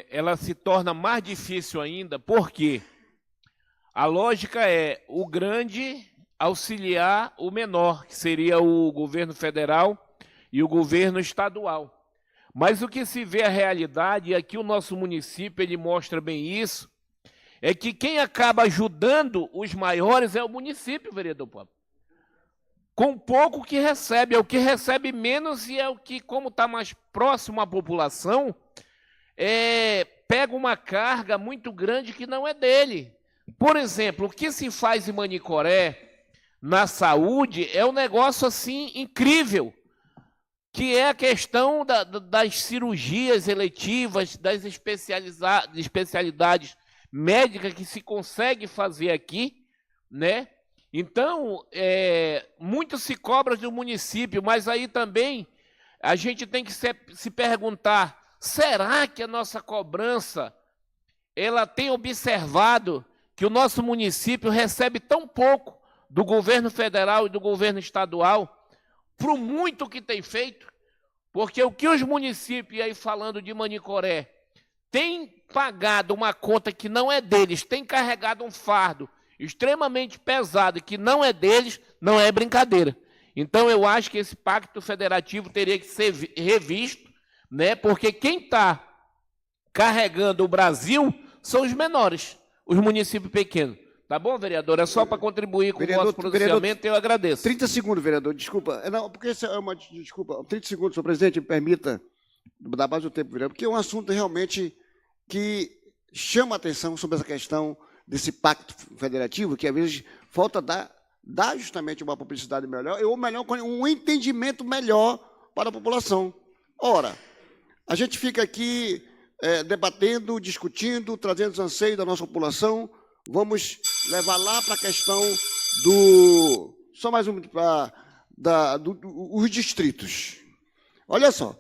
ela se torna mais difícil ainda, porque a lógica é o grande auxiliar o menor, que seria o governo federal e o governo estadual. Mas o que se vê a realidade, e aqui o nosso município ele mostra bem isso, é que quem acaba ajudando os maiores é o município, vereador Pablo. Com pouco que recebe, é o que recebe menos e é o que, como está mais próximo à população, pega uma carga muito grande que não é dele. Por exemplo, o que se faz em Manicoré, na saúde, é um negócio assim incrível, que é a questão das cirurgias eletivas, das especialidades médicas que se consegue fazer aqui, né? Então, muito se cobra do município, mas aí também a gente tem que se perguntar, será que a nossa cobrança ela tem observado que o nosso município recebe tão pouco do governo federal e do governo estadual, para o muito que tem feito? Porque o que os municípios, aí falando de Manicoré, têm pagado uma conta que não é deles, têm carregado um fardo extremamente pesado que não é deles, não é brincadeira. Então, eu acho que esse pacto federativo teria que ser revisto, né? Porque quem está carregando o Brasil são os menores, os municípios pequenos. Tá bom, vereador? É só para contribuir com o nosso pronunciamento e eu agradeço. 30 segundos, vereador, desculpa. Não, porque isso é uma desculpa. 30 segundos, senhor presidente, me permita dar mais o tempo, vereador, porque é um assunto realmente que chama a atenção sobre essa questão desse pacto federativo, que às vezes falta dar justamente uma publicidade melhor, ou melhor, um entendimento melhor para a população. Ora, a gente fica aqui debatendo, discutindo, trazendo os anseios da nossa população. Vamos levar lá para a questão só mais um, os distritos. Olha só,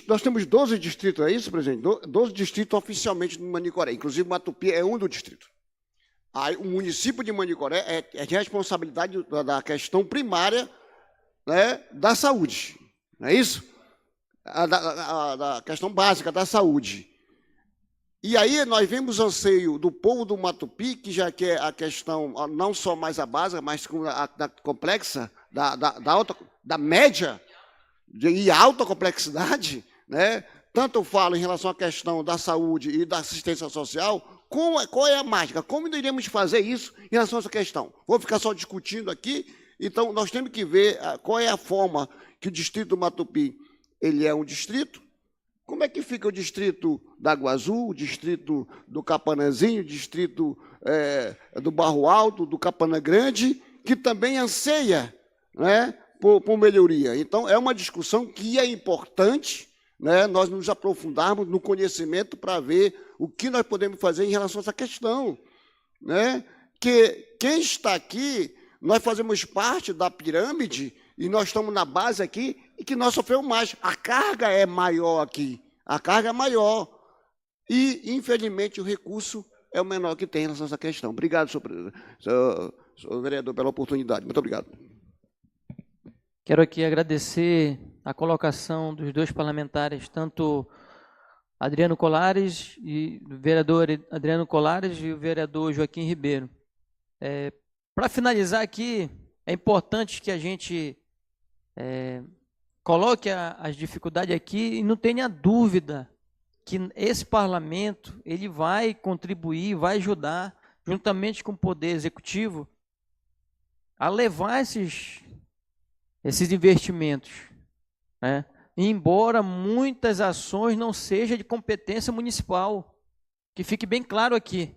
nós temos 12 distritos, é isso, presidente? 12 distritos oficialmente no Manicoré, inclusive Matupi é um do distrito. Aí, o município de Manicoré é de responsabilidade da questão primária, né, da saúde, não é isso? Da questão básica da saúde. E aí nós vemos o anseio do povo do Matupi, que já quer a questão não só mais a básica, mas a complexa, da média e alta complexidade, né? Tanto eu falo em relação à questão da saúde e da assistência social, qual é a mágica? Como iremos fazer isso em relação a essa questão? Vou ficar só discutindo aqui, então nós temos que ver qual é a forma que o distrito do Matupi, ele é um distrito. Como é que fica o distrito da Água Azul, o distrito do Capanãzinho, o distrito do Barro Alto, do Capanã Grande, que também anseia, né, por melhoria. Então, é uma discussão que é importante, né, nós nos aprofundarmos no conhecimento para ver o que nós podemos fazer em relação a essa questão. Né? Que quem está aqui, nós fazemos parte da pirâmide e nós estamos na base aqui e que nós sofremos mais. A carga é maior aqui, a carga é maior. E, infelizmente, o recurso é o menor que tem em relação a essa questão. Obrigado, senhor vereador, pela oportunidade. Muito obrigado. Quero aqui agradecer a colocação dos dois parlamentares, tanto Adriano Colares, o vereador Adriano Colares e o vereador Joaquim Ribeiro. Para finalizar aqui, é importante que a gente coloque as dificuldades aqui e não tenha dúvida que esse parlamento ele vai contribuir, vai ajudar, juntamente com o Poder Executivo, a levar esses investimentos, né? Embora muitas ações não sejam de competência municipal, que fique bem claro aqui,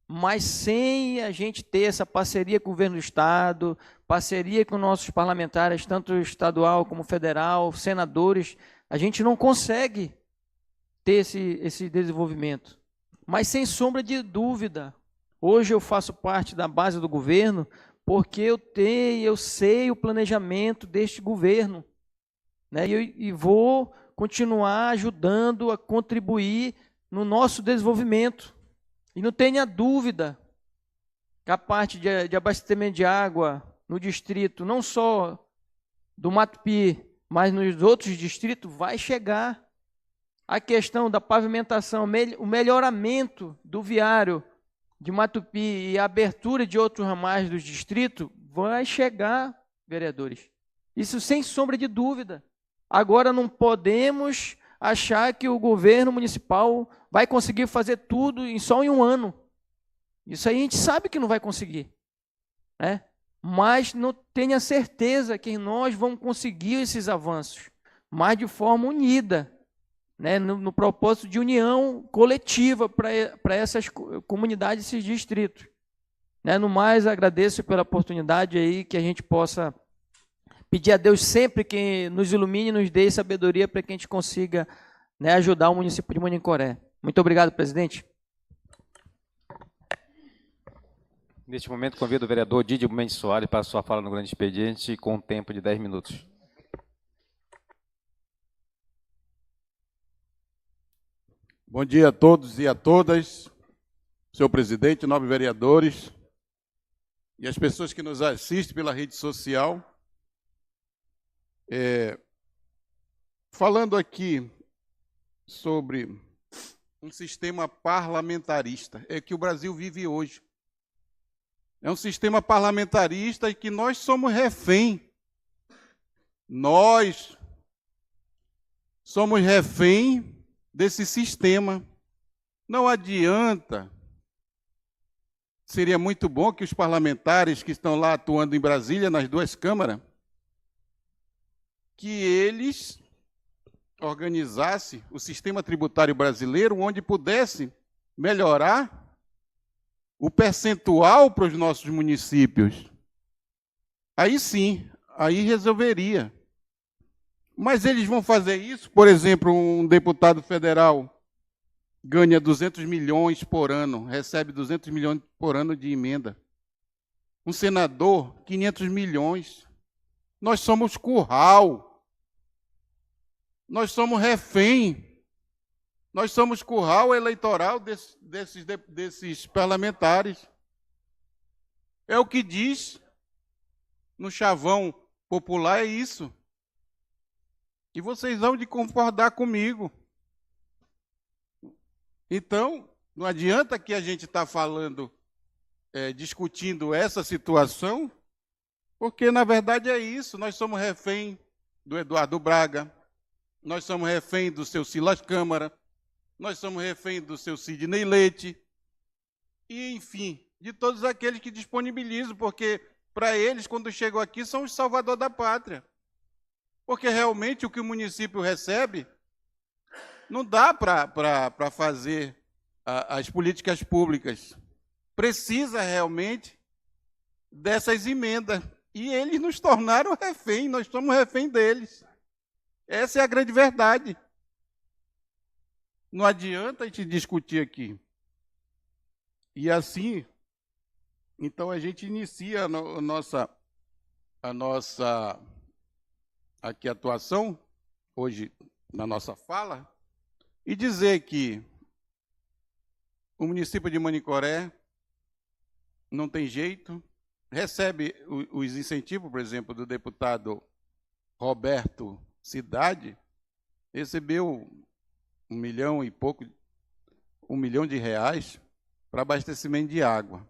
mas sem a gente ter essa parceria com o governo do Estado, parceria com nossos parlamentares, tanto estadual como federal, senadores, a gente não consegue ter esse desenvolvimento. Mas sem sombra de dúvida, hoje eu faço parte da base do governo, porque eu sei o planejamento deste governo. né? E vou continuar ajudando a contribuir no nosso desenvolvimento. E não tenha dúvida que a parte de abastecimento de água no distrito, não só do Matupi, mas nos outros distritos, vai chegar. A questão da pavimentação, o melhoramento do viário de Matupi e a abertura de outros ramais do distrito vai chegar, vereadores. Isso sem sombra de dúvida. Agora não podemos achar que o governo municipal vai conseguir fazer tudo só em um ano. Isso aí a gente sabe que não vai conseguir, né? Mas não tenha certeza que nós vamos conseguir esses avanços, mas de forma unida, né? No propósito de união coletiva para essas comunidades, esses distritos. Né? No mais, agradeço pela oportunidade aí, que a gente possa pedir a Deus sempre que nos ilumine e nos dê sabedoria para que a gente consiga, né, ajudar o município de Manicoré. Muito obrigado, presidente. Neste momento, convido o vereador Didio Mendes Soares para a sua fala no grande expediente, com um tempo de 10 minutos. Bom dia a todos e a todas, senhor presidente, nobres vereadores e as pessoas que nos assistem pela rede social. Falando aqui sobre um sistema parlamentarista, é que o Brasil vive hoje. É um sistema parlamentarista em que nós somos refém. Nós somos refém desse sistema. Não adianta. Seria muito bom que os parlamentares que estão lá atuando em Brasília, nas duas câmaras, que eles organizassem o sistema tributário brasileiro, onde pudesse melhorar o percentual para os nossos municípios. Aí sim, aí resolveria. Mas eles vão fazer isso, por exemplo, um deputado federal ganha 200 milhões por ano, recebe 200 milhões por ano de emenda. Um senador, 500 milhões. Nós somos curral. Nós somos refém. Nós somos curral eleitoral desses parlamentares. É o que diz no chavão popular, é isso. E vocês vão de concordar comigo. Então, não adianta que a gente está falando, discutindo essa situação, porque, na verdade, é isso. Nós somos refém do Eduardo Braga, nós somos refém do seu Silas Câmara, nós somos refém do seu Sidney Leite, e, enfim, de todos aqueles que disponibilizam, porque, para eles, quando chegam aqui, são os salvadores da pátria. Porque, realmente, o que o município recebe não dá para fazer as políticas públicas. Precisa, realmente, dessas emendas. E eles nos tornaram refém, nós somos refém deles. Essa é a grande verdade. Não adianta a gente discutir aqui. E assim, então a gente inicia a nossa aqui atuação, hoje na nossa fala, e dizer que o município de Manicoré não tem jeito, recebe os incentivos, por exemplo, do deputado Roberto Cidade, recebeu 1 milhão e pouco, R$1 milhão para abastecimento de água.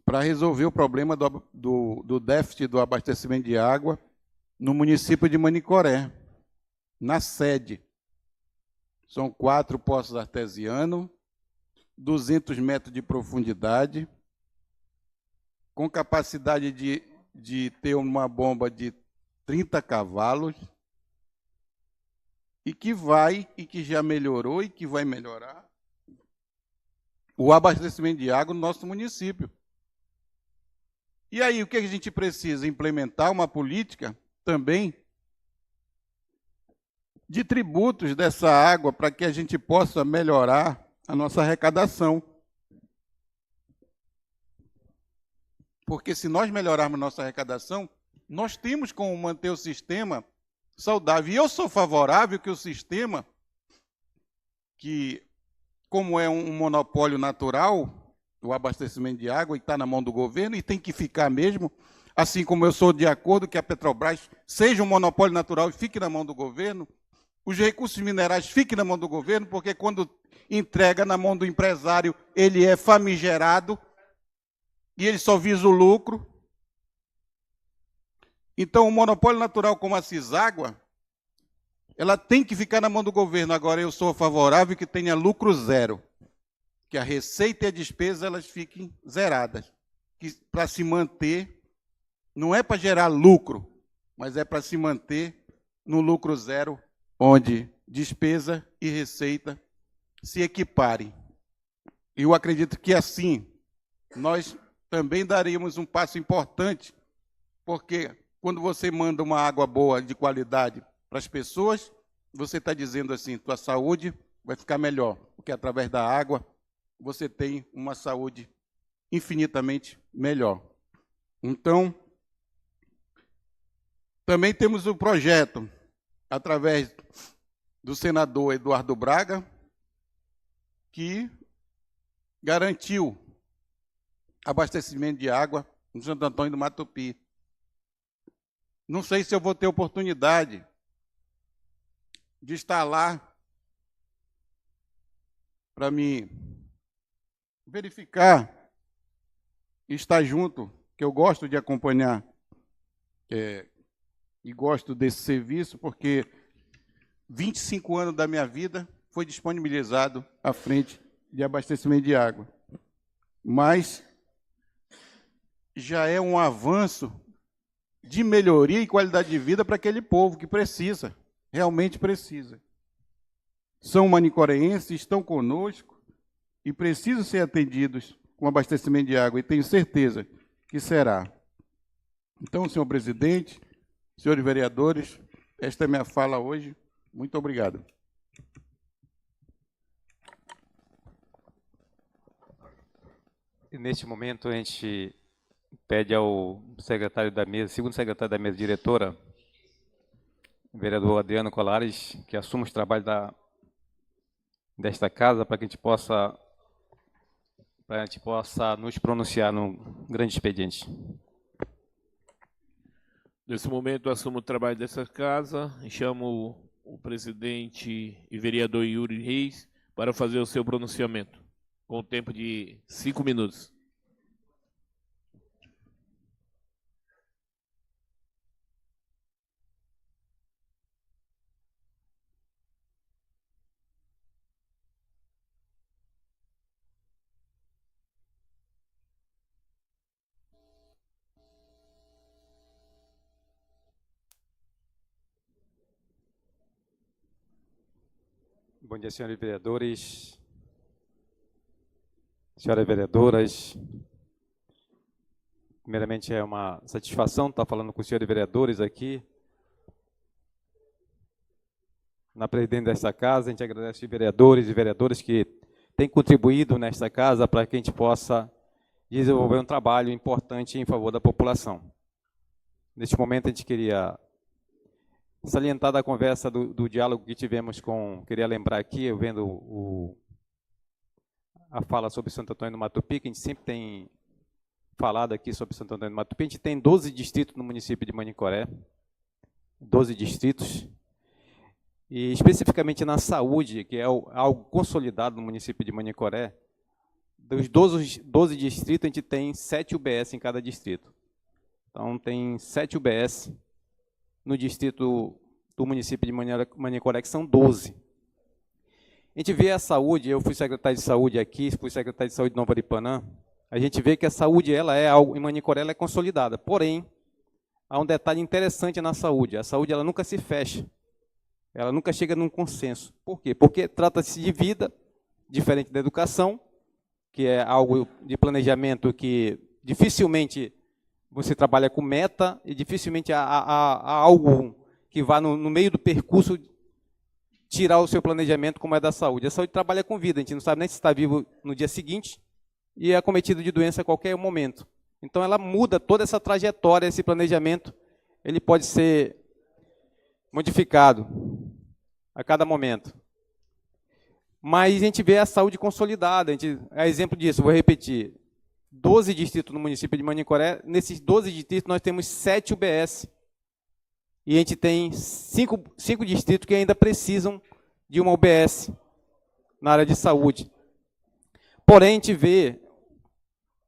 Para resolver o problema do déficit do abastecimento de água no município de Manicoré, na sede. São 4 poços artesianos, 200 metros de profundidade, com capacidade de ter uma bomba de 30 cavalos, e que já melhorou e que vai melhorar o abastecimento de água no nosso município. E aí, o que a gente precisa? Implementar uma política também de tributos dessa água para que a gente possa melhorar a nossa arrecadação. Porque se nós melhorarmos nossa arrecadação, nós temos como manter o sistema saudável. E eu sou favorável que o sistema, que como é um monopólio natural, o abastecimento de água, e está na mão do governo, e tem que ficar mesmo, assim como eu sou de acordo que a Petrobras seja um monopólio natural e fique na mão do governo, os recursos minerais fiquem na mão do governo, porque quando entrega na mão do empresário, ele é famigerado e ele só visa o lucro. Então, o monopólio natural como a Ciságua, ela tem que ficar na mão do governo. Agora, eu sou favorável que tenha lucro zero, que a receita e a despesa elas fiquem zeradas, para se manter, não é para gerar lucro, mas é para se manter no lucro zero, onde despesa e receita se equiparem. Eu acredito que assim nós também daríamos um passo importante, porque quando você manda uma água boa, de qualidade, para as pessoas, você está dizendo assim, tua saúde vai ficar melhor, porque através da água você tem uma saúde infinitamente melhor. Então, também temos o projeto, através do senador Eduardo Braga, que garantiu abastecimento de água no Santo Antônio do Matupi. Não sei se eu vou ter oportunidade de estar lá para me verificar e estar junto, que eu gosto de acompanhar e gosto desse serviço, porque 25 anos da minha vida foi disponibilizado à frente de abastecimento de água. Mas já é um avanço de melhoria e qualidade de vida para aquele povo que precisa, realmente precisa. São manicoreenses, estão conosco e precisam ser atendidos com abastecimento de água, e tenho certeza que será. Então, senhor presidente, senhores vereadores, esta é minha fala hoje. Muito obrigado. E neste momento, a gente pede ao secretário da mesa, segundo secretário da mesa diretora, o vereador Adriano Colares, que assuma os trabalhos desta casa, para que a gente possa nos pronunciar no grande expediente. Nesse momento, assumo o trabalho dessa casa e chamo o presidente e vereador Yuri Reis para fazer o seu pronunciamento, com o tempo de 5 minutos. Bom dia, senhores vereadores, senhoras vereadoras. Primeiramente, é uma satisfação estar falando com os senhores vereadores aqui. Na presidente desta casa, a gente agradece os vereadores e vereadoras que têm contribuído nesta casa para que a gente possa desenvolver um trabalho importante em favor da população. Neste momento, a gente queria salientar da conversa do diálogo que tivemos queria lembrar aqui, eu vendo a fala sobre Santo Antônio do Matupi, que a gente sempre tem falado aqui sobre Santo Antônio do Matupi. A gente tem 12 distritos no município de Manicoré, 12 distritos, e especificamente na saúde, que é algo consolidado no município de Manicoré, dos 12 distritos, a gente tem 7 UBS em cada distrito. Então, tem 7 UBS no distrito do município de Manicoré, que são 12. A gente vê a saúde, eu fui secretário de saúde aqui, fui secretário de saúde de Nova Aripanã, a gente vê que a saúde, ela é algo, em Manicoré, ela é consolidada. Porém, há um detalhe interessante na saúde. A saúde, ela nunca se fecha. Ela nunca chega num consenso. Por quê? Porque trata-se de vida, diferente da educação, que é algo de planejamento que dificilmente você trabalha com meta e dificilmente há algo que vá no meio do percurso tirar o seu planejamento, como é da saúde. A saúde trabalha com vida, a gente não sabe nem se está vivo no dia seguinte e é acometido de doença a qualquer momento. Então, ela muda toda essa trajetória, esse planejamento, ele pode ser modificado a cada momento. Mas a gente vê a saúde consolidada, a exemplo disso, vou repetir, 12 distritos no município de Manicoré, nesses 12 distritos nós temos 7 UBS, e a gente tem 5 distritos que ainda precisam de uma UBS na área de saúde. Porém, a gente vê,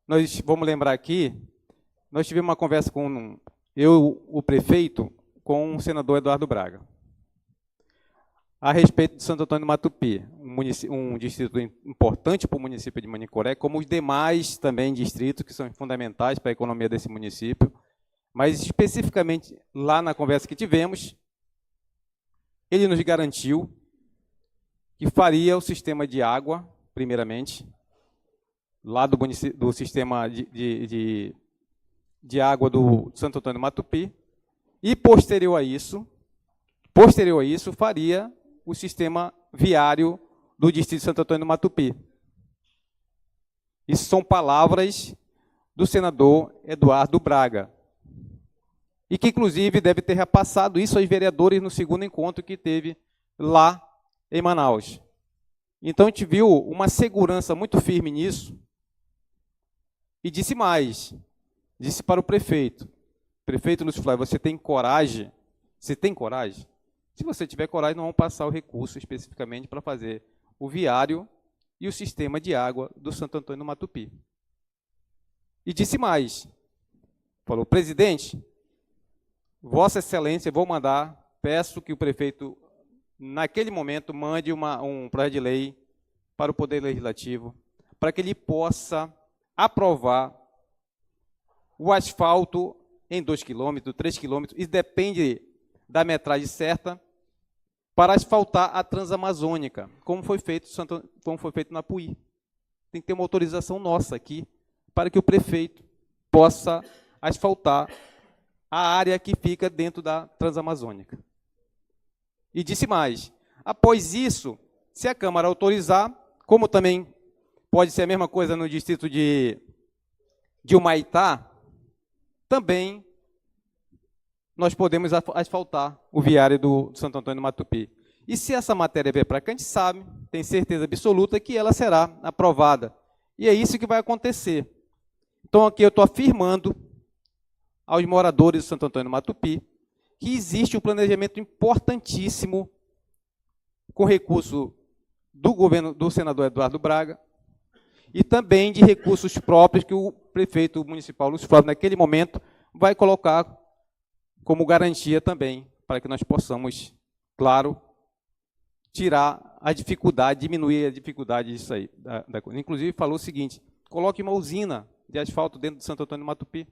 nós vamos lembrar aqui, nós tivemos uma conversa com o prefeito, com o senador Eduardo Braga, a respeito de Santo Antônio do Matupi, um distrito importante para o município de Manicoré, como os demais também distritos que são fundamentais para a economia desse município, mas especificamente lá na conversa que tivemos, ele nos garantiu que faria o sistema de água, primeiramente, lá do sistema de água do Santo Antônio do Matupi, e posterior a isso, faria o sistema viário do distrito de Santo Antônio do Matupi. Isso são palavras do senador Eduardo Braga, e que, inclusive, deve ter repassado isso aos vereadores no segundo encontro que teve lá em Manaus. Então, a gente viu uma segurança muito firme nisso, e disse mais, disse para o prefeito, Lúcio Flávio, você tem coragem? Você tem coragem? Se você tiver coragem, nós vamos passar o recurso especificamente para fazer o viário e o sistema de água do Santo Antônio do Matupi. E disse mais, falou, presidente, Vossa Excelência, vou mandar, peço que o prefeito, naquele momento, mande um projeto de lei para o Poder Legislativo, para que ele possa aprovar o asfalto em 2 quilômetros, 3 quilômetros, isso depende da metragem certa, para asfaltar a Transamazônica, como foi feito na Puí. Tem que ter uma autorização nossa aqui, para que o prefeito possa asfaltar a área que fica dentro da Transamazônica. E disse mais, após isso, se a Câmara autorizar, como também pode ser a mesma coisa no distrito de Humaitá, também nós podemos asfaltar o viário do Santo Antônio do Matupi. E se essa matéria vier para cá, a gente sabe, tem certeza absoluta que ela será aprovada. E é isso que vai acontecer. Então, aqui eu estou afirmando aos moradores do Santo Antônio do Matupi que existe um planejamento importantíssimo com recurso do governo do senador Eduardo Braga e também de recursos próprios que o prefeito municipal Lúcio Flávio, naquele momento, vai colocar como garantia também, para que nós possamos, claro, tirar a dificuldade, diminuir a dificuldade disso aí. Inclusive, falou o seguinte, coloque uma usina de asfalto dentro de Santo Antônio do Matupi.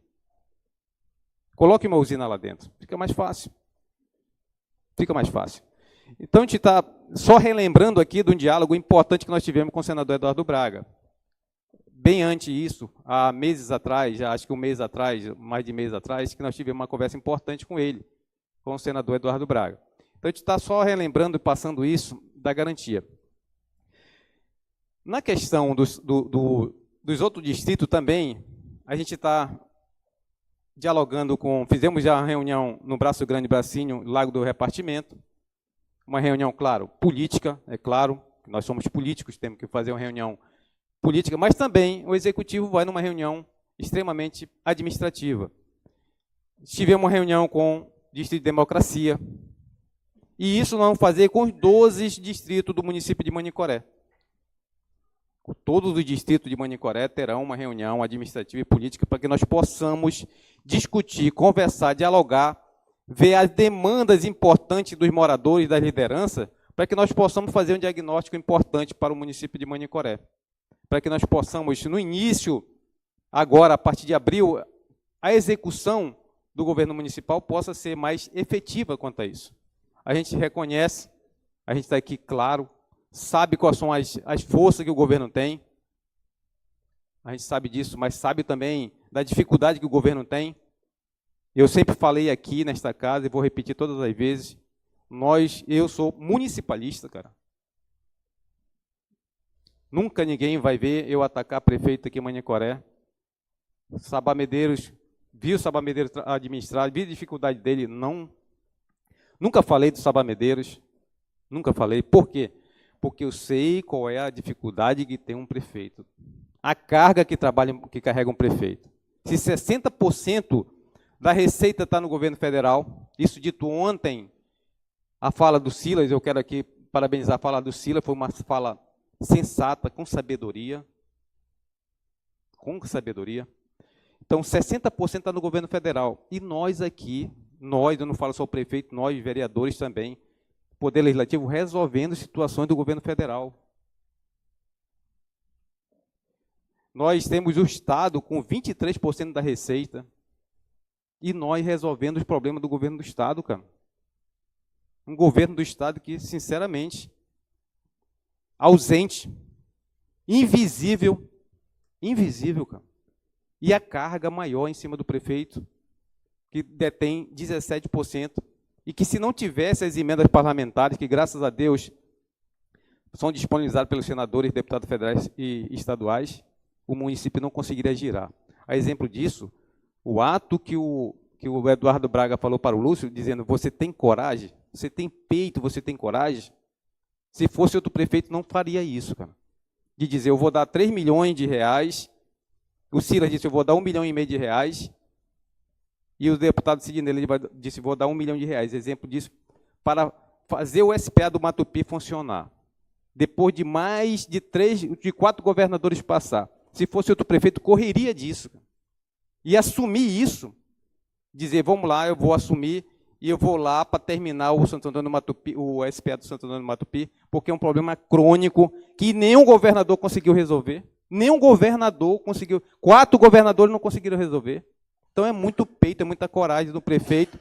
Coloque uma usina lá dentro, fica mais fácil. Fica mais fácil. Então, a gente está só relembrando aqui de um diálogo importante que nós tivemos com o senador Eduardo Braga. Bem antes disso, há meses atrás, já acho que um mês atrás, mais de mês atrás, que nós tivemos uma conversa importante com ele, com o senador Eduardo Braga. Então, a gente está só relembrando e passando isso da garantia. Na questão dos outros distritos também, a gente está dialogando fizemos já uma reunião no Braço Grande, Bracinho, Lago do Repartimento, uma reunião, claro, política, é claro, nós somos políticos, temos que fazer uma reunião política, mas também o Executivo vai numa reunião extremamente administrativa. Tivemos uma reunião com o Distrito de Democracia, e isso nós vamos fazer com os 12 distritos do município de Manicoré. Todos os distritos de Manicoré terão uma reunião administrativa e política para que nós possamos discutir, conversar, dialogar, ver as demandas importantes dos moradores, das lideranças, para que nós possamos fazer um diagnóstico importante para o município de Manicoré. Para que nós possamos, no início, agora, a partir de abril, a execução do governo municipal possa ser mais efetiva quanto a isso. A gente reconhece, a gente está aqui, claro, sabe quais são as forças que o governo tem, a gente sabe disso, mas sabe também da dificuldade que o governo tem. Eu sempre falei aqui nesta casa, e vou repetir todas as vezes, eu sou municipalista, cara. Nunca ninguém vai ver eu atacar prefeito aqui em Manicoré. Sabá Medeiros, vi o Sabá Medeiros administrar, vi a dificuldade dele, nunca falei do Sabá Medeiros, nunca falei. Por quê? Porque eu sei qual é a dificuldade que tem um prefeito, a carga que carrega um prefeito. Se 60% da receita está no governo federal, isso dito ontem, a fala do Silas, eu quero aqui parabenizar a fala do Silas, foi uma fala sensata, com sabedoria. Com sabedoria. Então, 60% está no governo federal. E nós aqui, eu não falo só o prefeito, nós, vereadores também, Poder Legislativo, resolvendo situações do governo federal. Nós temos o Estado com 23% da receita e nós resolvendo os problemas do governo do Estado, cara. Um governo do Estado que, sinceramente, ausente, invisível, cara. E a carga maior em cima do prefeito, que detém 17%, e que se não tivesse as emendas parlamentares, que graças a Deus são disponibilizadas pelos senadores, deputados federais e estaduais, o município não conseguiria girar. A exemplo disso, o ato que o Eduardo Braga falou para o Lúcio, dizendo, você tem coragem, você tem peito, você tem coragem, se fosse outro prefeito não faria isso, cara. De dizer, eu vou dar 3 milhões de reais, o Silas disse, eu vou dar 1,5 milhão de reais, e o deputado Sidney disse, vou dar 1 milhão de reais, exemplo disso, para fazer o SPA do Matupi funcionar. Depois de mais de 4 governadores passar. Se fosse outro prefeito, correria disso. E assumir isso, dizer, vamos lá, eu vou assumir, e eu vou lá para terminar o Santo Antônio do Matupi, o SPA do Santo Antônio do Matupi, porque é um problema crônico que nenhum governador conseguiu resolver. Nenhum governador conseguiu. 4 governadores não conseguiram resolver. Então é muito peito, é muita coragem do prefeito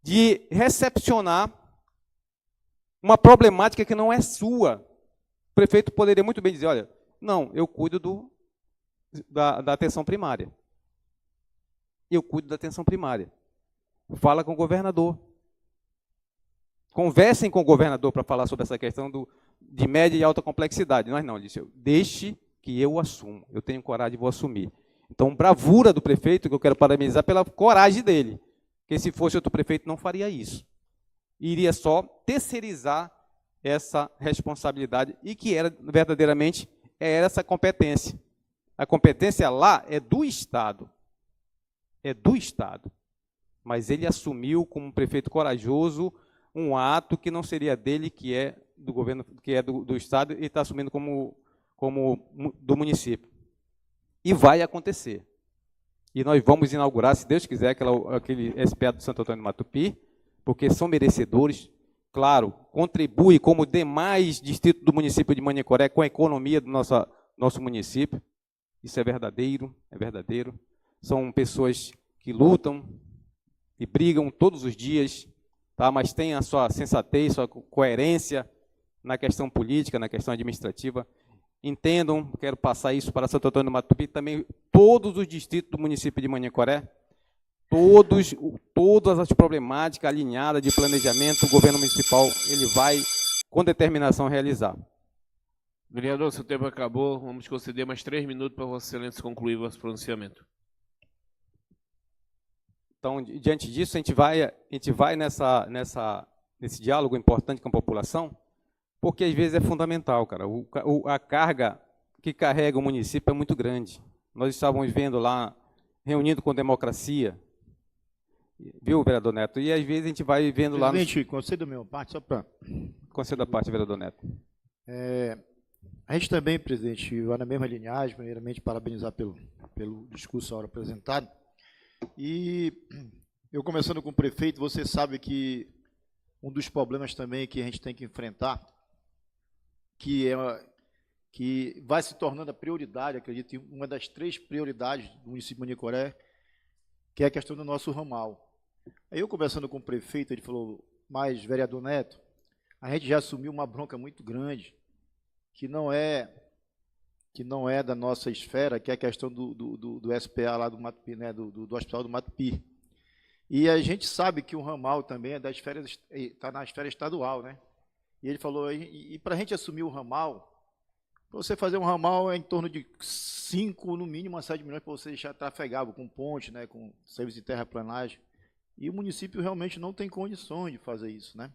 de recepcionar uma problemática que não é sua. O prefeito poderia muito bem dizer, olha, não, eu cuido da atenção primária. Eu cuido da atenção primária. Fala com o governador. Conversem com o governador para falar sobre essa questão de média e alta complexidade. Nós não, disse eu, deixe que eu assumo. Eu tenho coragem e vou assumir. Então, bravura do prefeito, que eu quero parabenizar pela coragem dele. Porque se fosse outro prefeito, não faria isso. Iria só terceirizar essa responsabilidade e que era verdadeiramente essa competência. A competência lá é do Estado. É do Estado. Mas ele assumiu como um prefeito corajoso um ato que não seria dele, que é do governo, que é do Estado, e está assumindo como do município. E vai acontecer. E nós vamos inaugurar, se Deus quiser, aquele SPA do Santo Antônio do Matupi, porque são merecedores, claro, contribui como demais distritos do município de Manicoré com a economia do nosso município. Isso é verdadeiro, é verdadeiro. São pessoas que lutam e brigam todos os dias, tá? Mas têm a sua sensatez, sua coerência na questão política, na questão administrativa. Entendam, quero passar isso para Santo Antônio do Matupi, também todos os distritos do município de Manicoré, todas as problemáticas alinhadas de planejamento, o governo municipal ele vai, com determinação, realizar. Vereador, seu tempo acabou, vamos conceder mais 3 minutos para Vossa Excelência concluir o vosso pronunciamento. Então, diante disso, a gente vai nesse diálogo importante com a população, porque às vezes é fundamental, cara. A carga que carrega o município é muito grande. Nós estávamos vendo lá, reunindo com democracia, viu, vereador Neto? E às vezes a gente vai vendo lá... Presidente, concedo minha parte, só para... Concedo a parte, vereador Neto. A gente também, presidente, vai na mesma linhagem, primeiramente parabenizar pelo discurso agora apresentado. E eu começando com o prefeito, você sabe que um dos problemas também que a gente tem que enfrentar, que vai se tornando a prioridade, acredito, uma das 3 prioridades do município de Manicoré, que é a questão do nosso ramal. Aí eu conversando com o prefeito, ele falou, mas, vereador Neto, a gente já assumiu uma bronca muito grande, que não é da nossa esfera, que é a questão do SPA lá do Matupi, né, do Hospital do Matupi. E a gente sabe que o ramal também é da esfera, está na esfera estadual, né? E ele falou, e para a gente assumir o ramal, Para você fazer um ramal é em torno de 5, no mínimo, a 7 milhões para você deixar trafegável com ponte, né, com serviço de terraplanagem. E o município realmente não tem condições de fazer isso, né?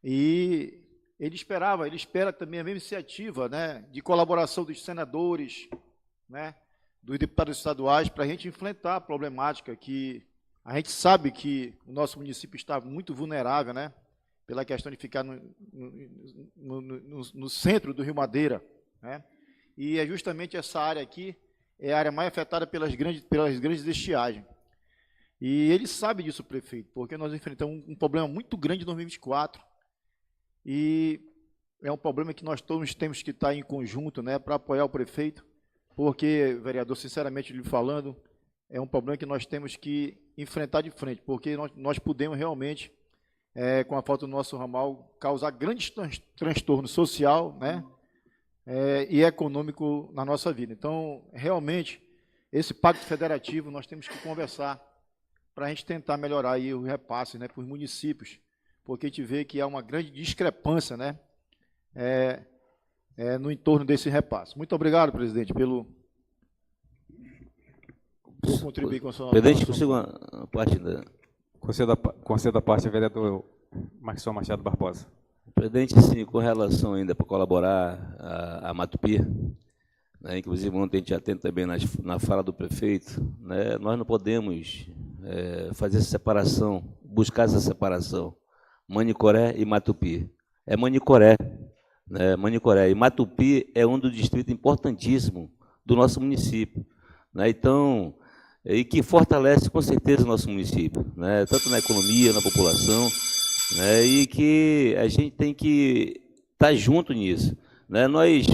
E ele espera também a mesma iniciativa, né, de colaboração dos senadores, né, dos deputados estaduais, para a gente enfrentar a problemática que a gente sabe que o nosso município está muito vulnerável, né, pela questão de ficar no centro do Rio Madeira, né, e é justamente essa área aqui, é a área mais afetada pelas grandes estiagens. E ele sabe disso, prefeito, porque nós enfrentamos um problema muito grande em 2024, e é um problema que nós todos temos que estar em conjunto, né, para apoiar o prefeito, porque, vereador, sinceramente lhe falando, é um problema que nós temos que enfrentar de frente, porque nós podemos realmente, com a falta do nosso ramal, causar grandes transtornos social, né, e econômico na nossa vida. Então, realmente, esse pacto federativo nós temos que conversar para a gente tentar melhorar aí o repasse, né, para os municípios, porque a gente vê que há uma grande discrepância, né, no entorno desse repasse. Muito obrigado, presidente, por contribuir com a sua... Presidente, consigo uma parte da... Concedo a parte ao vereador Maxson Machado Barbosa. Presidente, sim, com relação ainda para colaborar a Matupi, né, inclusive ontem a gente atende também na fala do prefeito, né, nós não podemos fazer essa separação, buscar essa separação, Manicoré e Matupi. É Manicoré, né, Manicoré. E Matupi é um dos distritos importantíssimos do nosso município, né, então, e que fortalece com certeza o nosso município, né, tanto na economia, na população, né, e que a gente tem que estar junto nisso, né. Nós,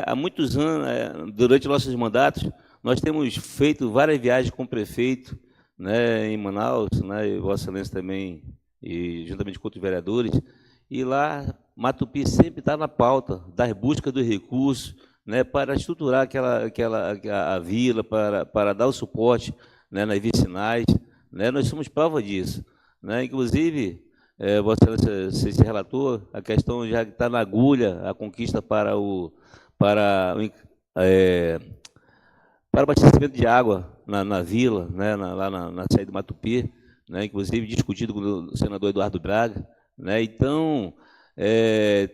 há muitos anos, durante nossos mandatos, nós temos feito várias viagens com o prefeito, né, em Manaus, né, e Vossa Excelência também, e juntamente com outros vereadores, e lá Matupi sempre está na pauta das buscas dos recursos, né, para estruturar a vila, para dar o suporte, né, nas vicinais, né, nós somos prova disso, né, inclusive, Vossa Excelência, você se relatou, a questão já está na agulha, a conquista para o abastecimento de água na vila, né, lá na saída do Matupi, né, inclusive discutido com o senador Eduardo Braga, né, então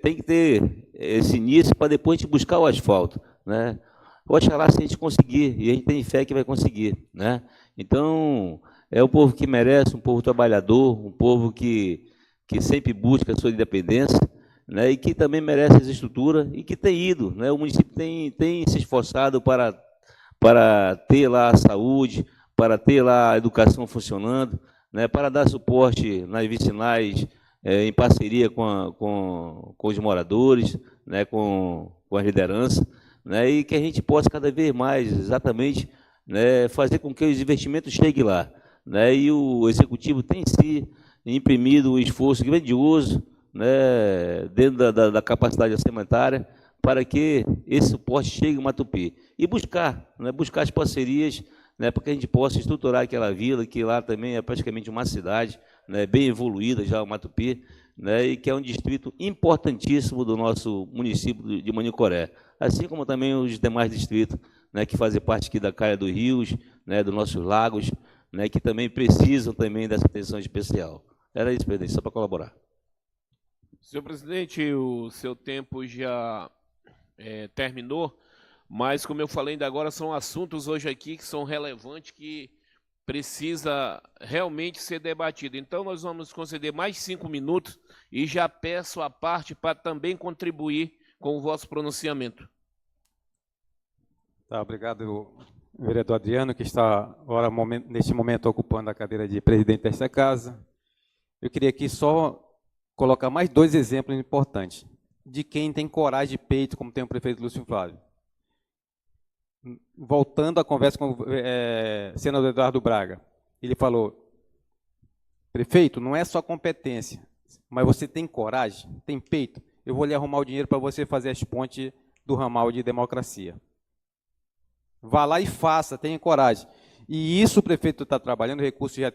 tem que ter esse início para depois a gente buscar o asfalto, né. Oxalá se a gente conseguir, e a gente tem fé que vai conseguir, né. Então, é um povo que merece, um povo trabalhador, um povo que sempre busca a sua independência, né, e que também merece essa estrutura e que tem ido, né, o município tem se esforçado para ter lá a saúde, para ter lá a educação funcionando, né, para dar suporte nas vicinais, em parceria com os moradores, né, com a liderança, né, e que a gente possa cada vez mais, exatamente, né, fazer com que os investimentos cheguem lá, né, e o Executivo tem se imprimido um esforço grandioso, né, dentro da capacidade orçamentária, para que esse suporte chegue em Matupi. E buscar as parcerias, né, para que a gente possa estruturar aquela vila, que lá também é praticamente uma cidade, né, bem evoluída já, o Matupi, né, e que é um distrito importantíssimo do nosso município de Manicoré, assim como também os demais distritos, né, que fazem parte aqui da Calha dos Rios, né, dos nossos lagos, né, que também precisam também dessa atenção especial. Era isso, presidente, só para colaborar. Senhor presidente, o seu tempo já terminou, mas, como eu falei ainda agora, são assuntos hoje aqui que são relevantes, que precisa realmente ser debatido. Então, nós vamos conceder mais 5 minutos e já peço a parte para também contribuir com o vosso pronunciamento. Tá, obrigado, vereador Adriano, que está agora, neste momento, ocupando a cadeira de presidente desta casa. Eu queria aqui só colocar mais 2 exemplos importantes de quem tem coragem de peito, como tem o prefeito Lúcio Flávio. Voltando à conversa com o senador Eduardo Braga, ele falou: prefeito, não é só competência, mas você tem coragem, tem peito, eu vou lhe arrumar o dinheiro para você fazer as pontes do ramal de democracia. Vá lá e faça, tenha coragem. E isso o prefeito está trabalhando, o recurso já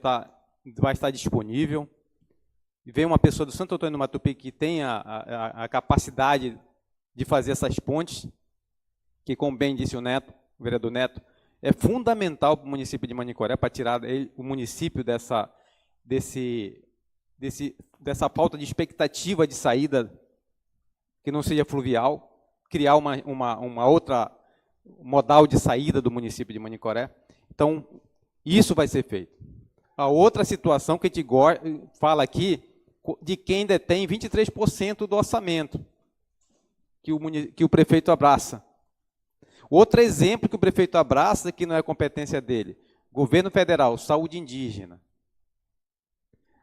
vai estar disponível. Vem uma pessoa do Santo Antônio do Matupi que tem a capacidade de fazer essas pontes, que, como bem disse o Neto, o vereador Neto, é fundamental para o município de Manicoré, para tirar o município dessa falta de expectativa de saída que não seja fluvial, criar uma outra modal de saída do município de Manicoré. Então, isso vai ser feito. A outra situação que a gente fala aqui, de quem detém 23% do orçamento, que o prefeito abraça. Outro exemplo que o prefeito abraça, que não é competência dele, governo federal, saúde indígena.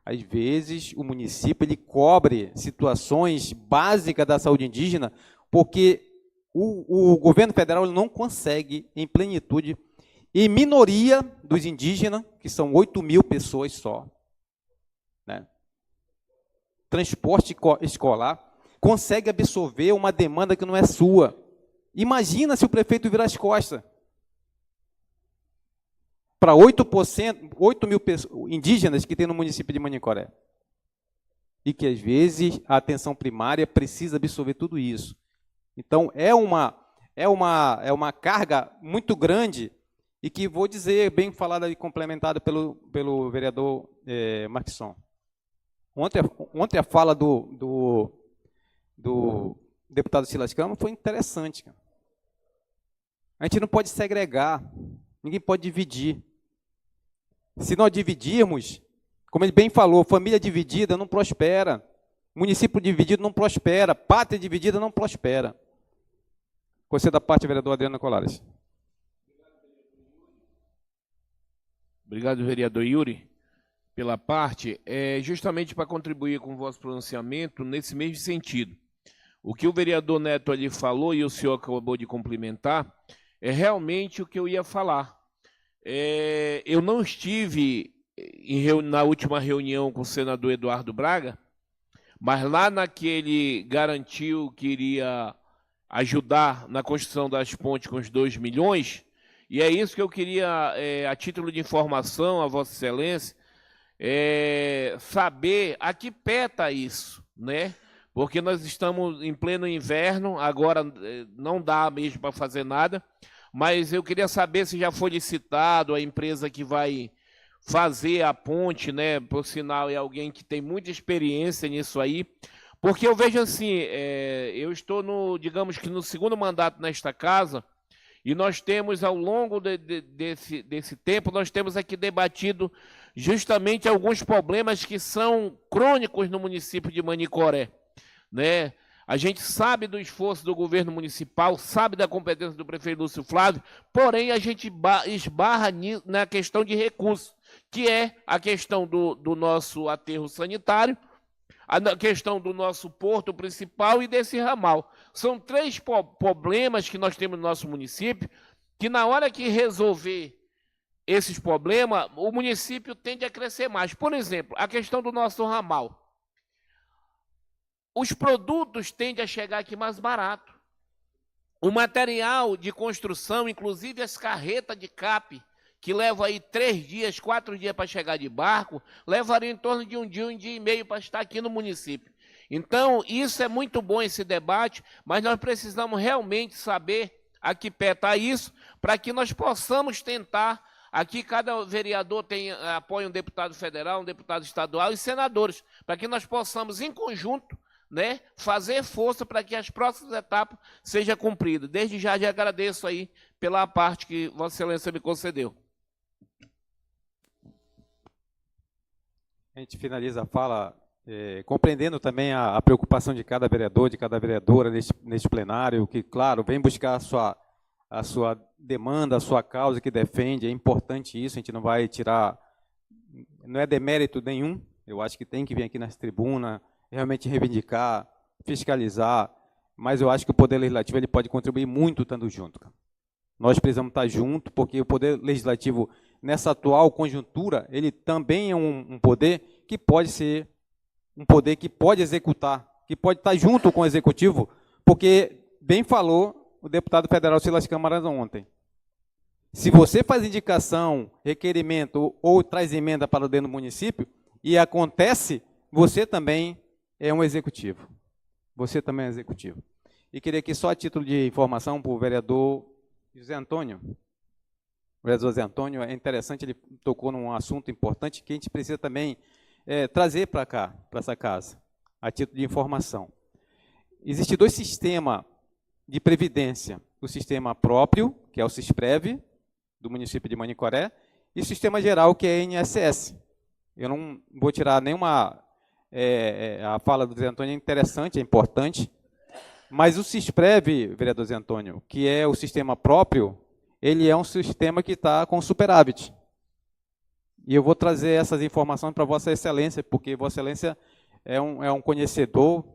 Às vezes, o município ele cobre situações básicas da saúde indígena, porque o governo federal ele não consegue, em plenitude, em minoria dos indígenas, que são 8.000 pessoas só, né? Transporte escolar, consegue absorver uma demanda que não é sua. Imagina se o prefeito virar as costas para 8.000 indígenas que tem no município de Manicoré. E que, às vezes, a atenção primária precisa absorver tudo isso. Então, é uma carga muito grande e que, vou dizer, bem falada e complementada pelo vereador Marquisson. Ontem a fala do deputado Silas Câmara foi interessante. Cara. A gente não pode segregar, ninguém pode dividir. Se nós dividirmos, como ele bem falou, família dividida não prospera, município dividido não prospera, pátria dividida não prospera. Você da parte, vereador Adriano Colares. Obrigado, vereador Yuri, pela parte. Justamente para contribuir com o vosso pronunciamento nesse mesmo sentido. O que o vereador Neto ali falou, e o senhor acabou de complementar, é realmente o que eu ia falar. Eu não estive na última reunião com o senador Eduardo Braga, mas lá naquele garantiu que iria ajudar na construção das pontes com os 2 milhões, e é isso que eu queria, a título de informação, a Vossa Excelência, saber a que pé está isso, né? Porque nós estamos em pleno inverno, agora não dá mesmo para fazer nada, mas eu queria saber se já foi licitado a empresa que vai fazer a ponte, né? Por sinal, é alguém que tem muita experiência nisso aí, porque eu vejo assim, eu estou digamos que no segundo mandato nesta casa, e nós temos, ao longo desse tempo, nós temos aqui debatido justamente alguns problemas que são crônicos no município de Manicoré, né? A gente sabe do esforço do governo municipal, sabe da competência do prefeito Lúcio Flávio, porém a gente esbarra na questão de recursos, que é a questão do nosso aterro sanitário, a questão do nosso porto principal e desse ramal. São 3 problemas que nós temos no nosso município, que na hora que resolver esses problemas, o município tende a crescer mais. Por exemplo, a questão do nosso ramal. Os produtos tendem a chegar aqui mais barato. O material de construção, inclusive as carretas de cap, que levam aí 3 dias, 4 dias para chegar de barco, levaria em torno de um dia e meio para estar aqui no município. Então, isso é muito bom, esse debate, mas nós precisamos realmente saber a que pé está isso, para que nós possamos tentar. Aqui cada vereador apoia um deputado federal, um deputado estadual e senadores, para que nós possamos, em conjunto, né, fazer força para que as próximas etapas sejam cumpridas. Desde já agradeço aí pela parte que Vossa Excelência me concedeu. A gente finaliza a fala compreendendo também a preocupação de cada vereador, de cada vereadora neste plenário, que, claro, vem buscar a sua demanda, a sua causa que defende. É importante isso, a gente não vai tirar, não é demérito nenhum. Eu acho que tem que vir aqui nessa tribuna, realmente reivindicar, fiscalizar, mas eu acho que o Poder Legislativo ele pode contribuir muito estando junto. Cara. Nós precisamos estar juntos, porque o Poder Legislativo, nessa atual conjuntura, ele também é um poder que pode ser, um poder que pode executar, que pode estar junto com o Executivo, porque, bem falou o deputado federal Silas Câmara ontem, se você faz indicação, requerimento ou traz emenda para dentro do município, e acontece, você também é um executivo. Você também é executivo. E queria aqui só a título de informação para o vereador José Antônio. O vereador José Antônio, é interessante, ele tocou num assunto importante que a gente precisa também trazer para cá, para essa casa, a título de informação. Existem dois sistemas de previdência. O sistema próprio, que é o SISPREV, do município de Manicoré, e o sistema geral, que é a INSS. Eu não vou tirar nenhuma... a fala do Zé Antônio é interessante, é importante, mas o SISPREV, vereador Zé Antônio, que é o sistema próprio, ele é um sistema que está com superávit. E eu vou trazer essas informações para Vossa Excelência, porque Vossa Excelência é um conhecedor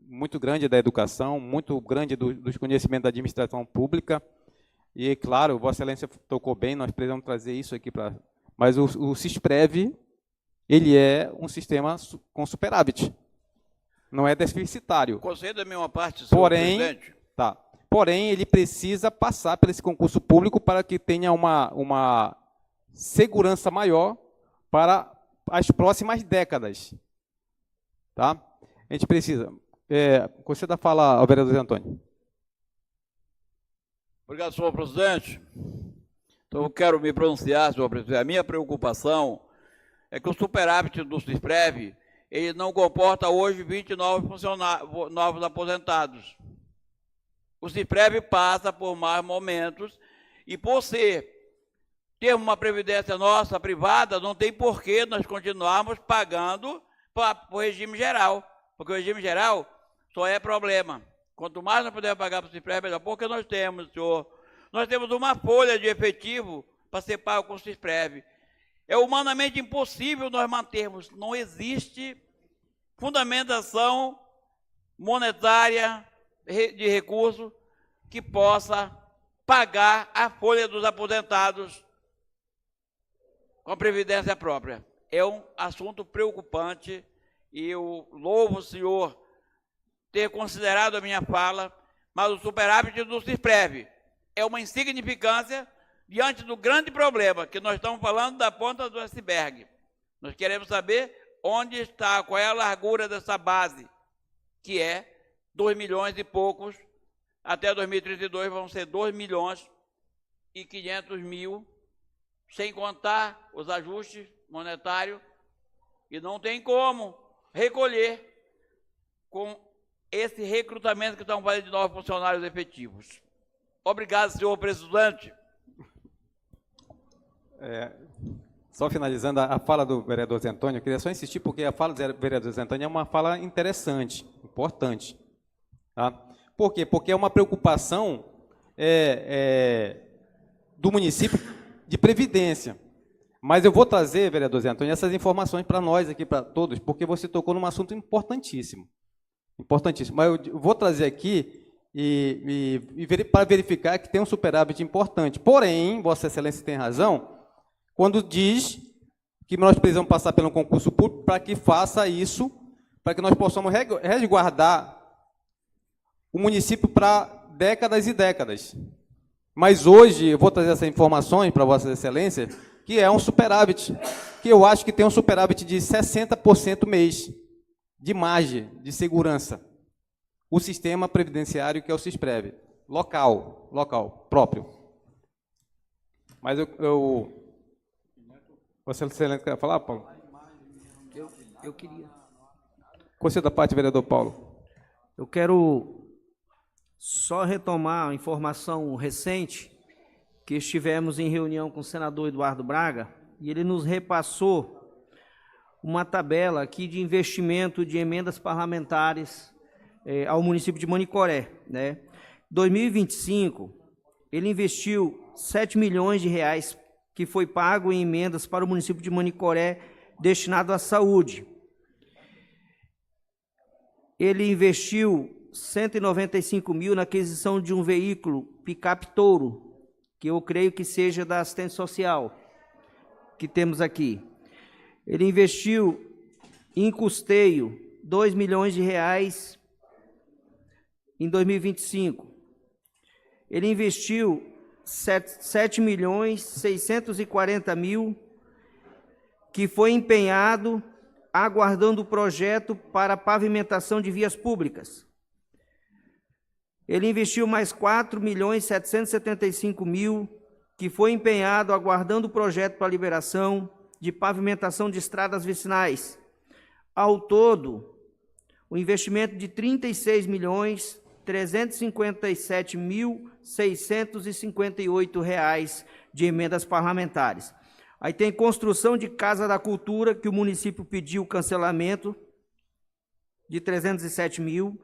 muito grande da educação, muito grande dos conhecimentos da administração pública, e, claro, Vossa Excelência tocou bem, nós precisamos trazer isso aqui para... Mas o SISPREV, ele é um sistema com superávit, não é deficitário. Conceda-me uma parte, senhor presidente. Porém, ele precisa passar por esse concurso público para que tenha uma segurança maior para as próximas décadas. Tá? A gente precisa... conceda a fala ao vereador Zé Antônio. Obrigado, senhor presidente. Então, eu quero me pronunciar, senhor presidente. A minha preocupação é que o superávit do SISPREV, ele não comporta hoje 29 novos aposentados. O SISPREV passa por mais momentos e, por ter uma previdência nossa privada, não tem porquê nós continuarmos pagando para o regime geral, porque o regime geral só é problema. Quanto mais nós pudermos pagar para o SISPREV, melhor. Porque nós temos, senhor, nós temos uma folha de efetivo para ser pago com o SISPREV. É humanamente impossível nós mantermos. Não existe fundamentação monetária de recurso que possa pagar a folha dos aposentados com a previdência própria. É um assunto preocupante e eu louvo o senhor ter considerado a minha fala, mas o superávit do SISPREV é uma insignificância diante do grande problema, que nós estamos falando da ponta do iceberg. Nós queremos saber onde está, qual é a largura dessa base, que é 2 milhões e poucos, até 2032 vão ser 2 milhões e 500 mil, sem contar os ajustes monetários, e não tem como recolher com esse recrutamento que estamos fazendo de novos funcionários efetivos. Obrigado, senhor presidente. Só finalizando a fala do vereador Zé Antônio, eu queria só insistir, porque a fala do vereador Zé Antônio é uma fala interessante, importante. Tá? Por quê? Porque é uma preocupação do município de previdência. Mas eu vou trazer, vereador Zé Antônio, essas informações para nós aqui, para todos, porque você tocou num assunto importantíssimo. Importantíssimo. Mas eu vou trazer aqui para verificar que tem um superávit importante. Porém, Vossa Excelência tem razão, quando diz que nós precisamos passar pelo concurso público para que faça isso, para que nós possamos resguardar o município para décadas e décadas. Mas hoje, eu vou trazer essas informações para Vossa Excelência, que é um superávit, que eu acho que tem um superávit de 60% mês, de margem de segurança. O sistema previdenciário, que é o SISPREV, local, próprio. Mas Vossa Excelência quer falar, Paulo? Eu queria. Conceda a parte, vereador Paulo. Eu quero só retomar a informação recente, que estivemos em reunião com o senador Eduardo Braga, e ele nos repassou uma tabela aqui de investimento de emendas parlamentares ao município de Manicoré. Né? 2025, ele investiu 7 milhões de reais que foi pago em emendas para o município de Manicoré destinado à saúde. Ele investiu 195 mil na aquisição de um veículo picape Touro, que eu creio que seja da assistência social, que temos aqui. Ele investiu em custeio 2 milhões de reais em 2025. Ele investiu 7 milhões 640 mil, que foi empenhado aguardando o projeto para pavimentação de vias públicas. ele investiu mais 4.775.000, que foi empenhado aguardando o projeto para liberação de pavimentação de estradas vicinais. Ao todo, o investimento de R$ 36.357.658 de emendas parlamentares. Aí tem construção de Casa da Cultura, que o município pediu cancelamento, de 307 mil,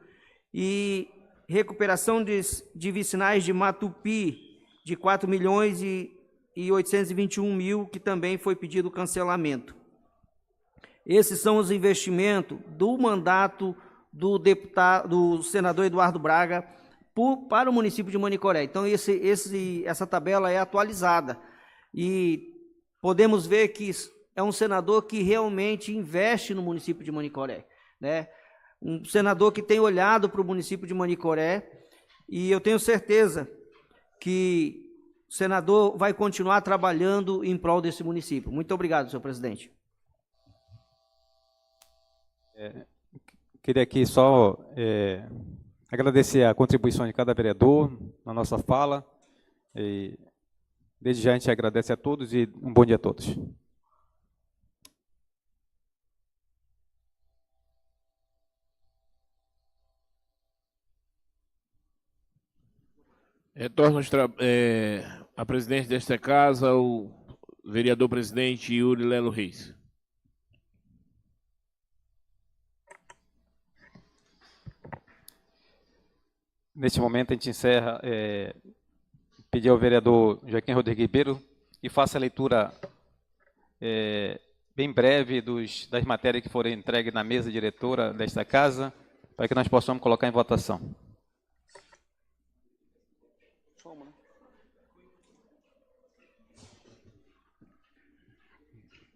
e recuperação de vicinais de Matupi, de 4.821.000, que também foi pedido cancelamento. Esses são os investimentos do mandato do senador Eduardo Braga para o município de Manicoré. Então, essa tabela é atualizada. E podemos ver que é um senador que realmente investe no município de Manicoré, né? Um senador que tem olhado para o município de Manicoré, e eu tenho certeza que o senador vai continuar trabalhando em prol desse município. Muito obrigado, senhor presidente. Queria aqui só agradecer a contribuição de cada vereador na nossa fala. E desde já a gente agradece a todos e um bom dia a todos. Retorno a presidente desta casa, o vereador presidente Yuri Lelo Reis. Neste momento a gente encerra, pedir ao vereador Joaquim Rodrigues Ribeiro que faça a leitura bem breve das matérias que forem entregues na mesa diretora desta casa, para que nós possamos colocar em votação.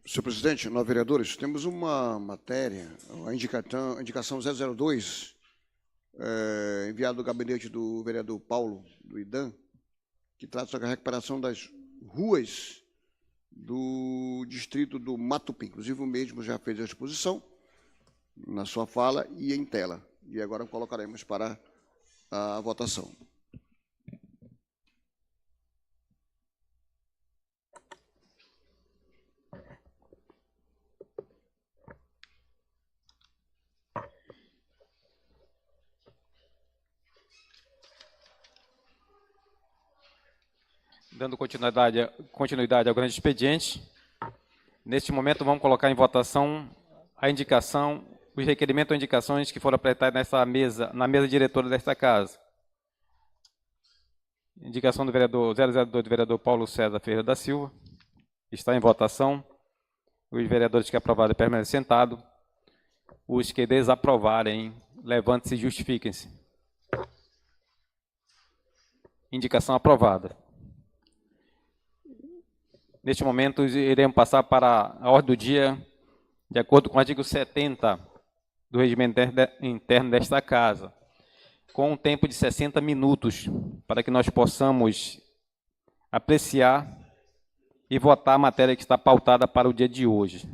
Senhor presidente, nós vereadores, temos uma matéria, a indicação 002, enviado do gabinete do vereador Paulo, do IDAM, que trata sobre a recuperação das ruas do distrito do Matupi. Inclusive, o mesmo já fez a exposição na sua fala e em tela. E agora colocaremos para a votação. Dando continuidade ao grande expediente, neste momento vamos colocar em votação a indicação, os requerimentos ou indicações que foram apresentados na mesa diretora desta casa. Indicação do vereador 002 do vereador Paulo César Ferreira da Silva, está em votação. Os vereadores que aprovarem permanecem sentados. Os que desaprovarem, levantem-se e justifiquem-se. Indicação aprovada. Neste momento, iremos passar para a ordem do dia, de acordo com o artigo 70 do regimento interno desta casa, com um tempo de 60 minutos, para que nós possamos apreciar e votar a matéria que está pautada para o dia de hoje.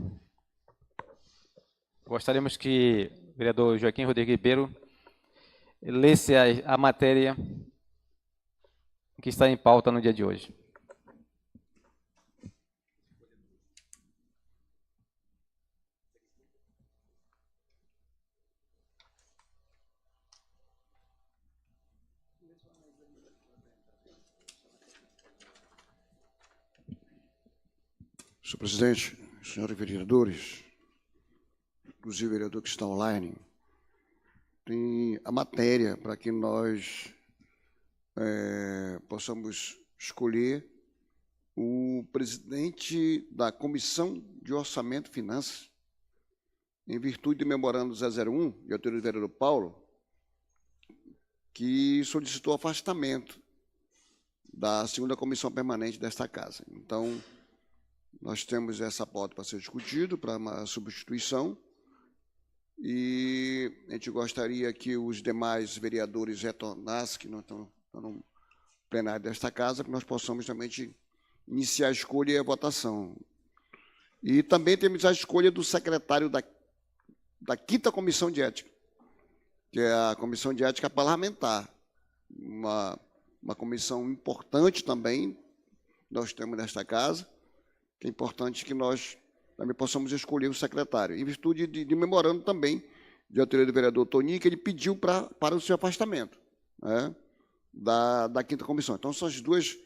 Gostaríamos que o vereador Joaquim Rodrigues Ribeiro lesse a matéria que está em pauta no dia de hoje. Senhor presidente, senhores vereadores, inclusive o vereador que está online, tem a matéria para que nós possamos escolher o presidente da Comissão de Orçamento e Finanças, em virtude do memorando 001, de autoria do vereador Paulo, que solicitou afastamento da segunda comissão permanente desta casa. Então, nós temos essa pauta para ser discutido, para uma substituição, e a gente gostaria que os demais vereadores retornassem, que não estão no plenário desta casa, para que nós possamos também iniciar a escolha e a votação. E também temos a escolha do secretário da 5ª Comissão de Ética, que é a Comissão de Ética Parlamentar. uma comissão importante também, nós temos nesta casa, que é importante que nós também possamos escolher o secretário, em virtude de memorando também de autoria do vereador Toninho, que ele pediu para o seu afastamento, né, da quinta comissão. Então, são as duas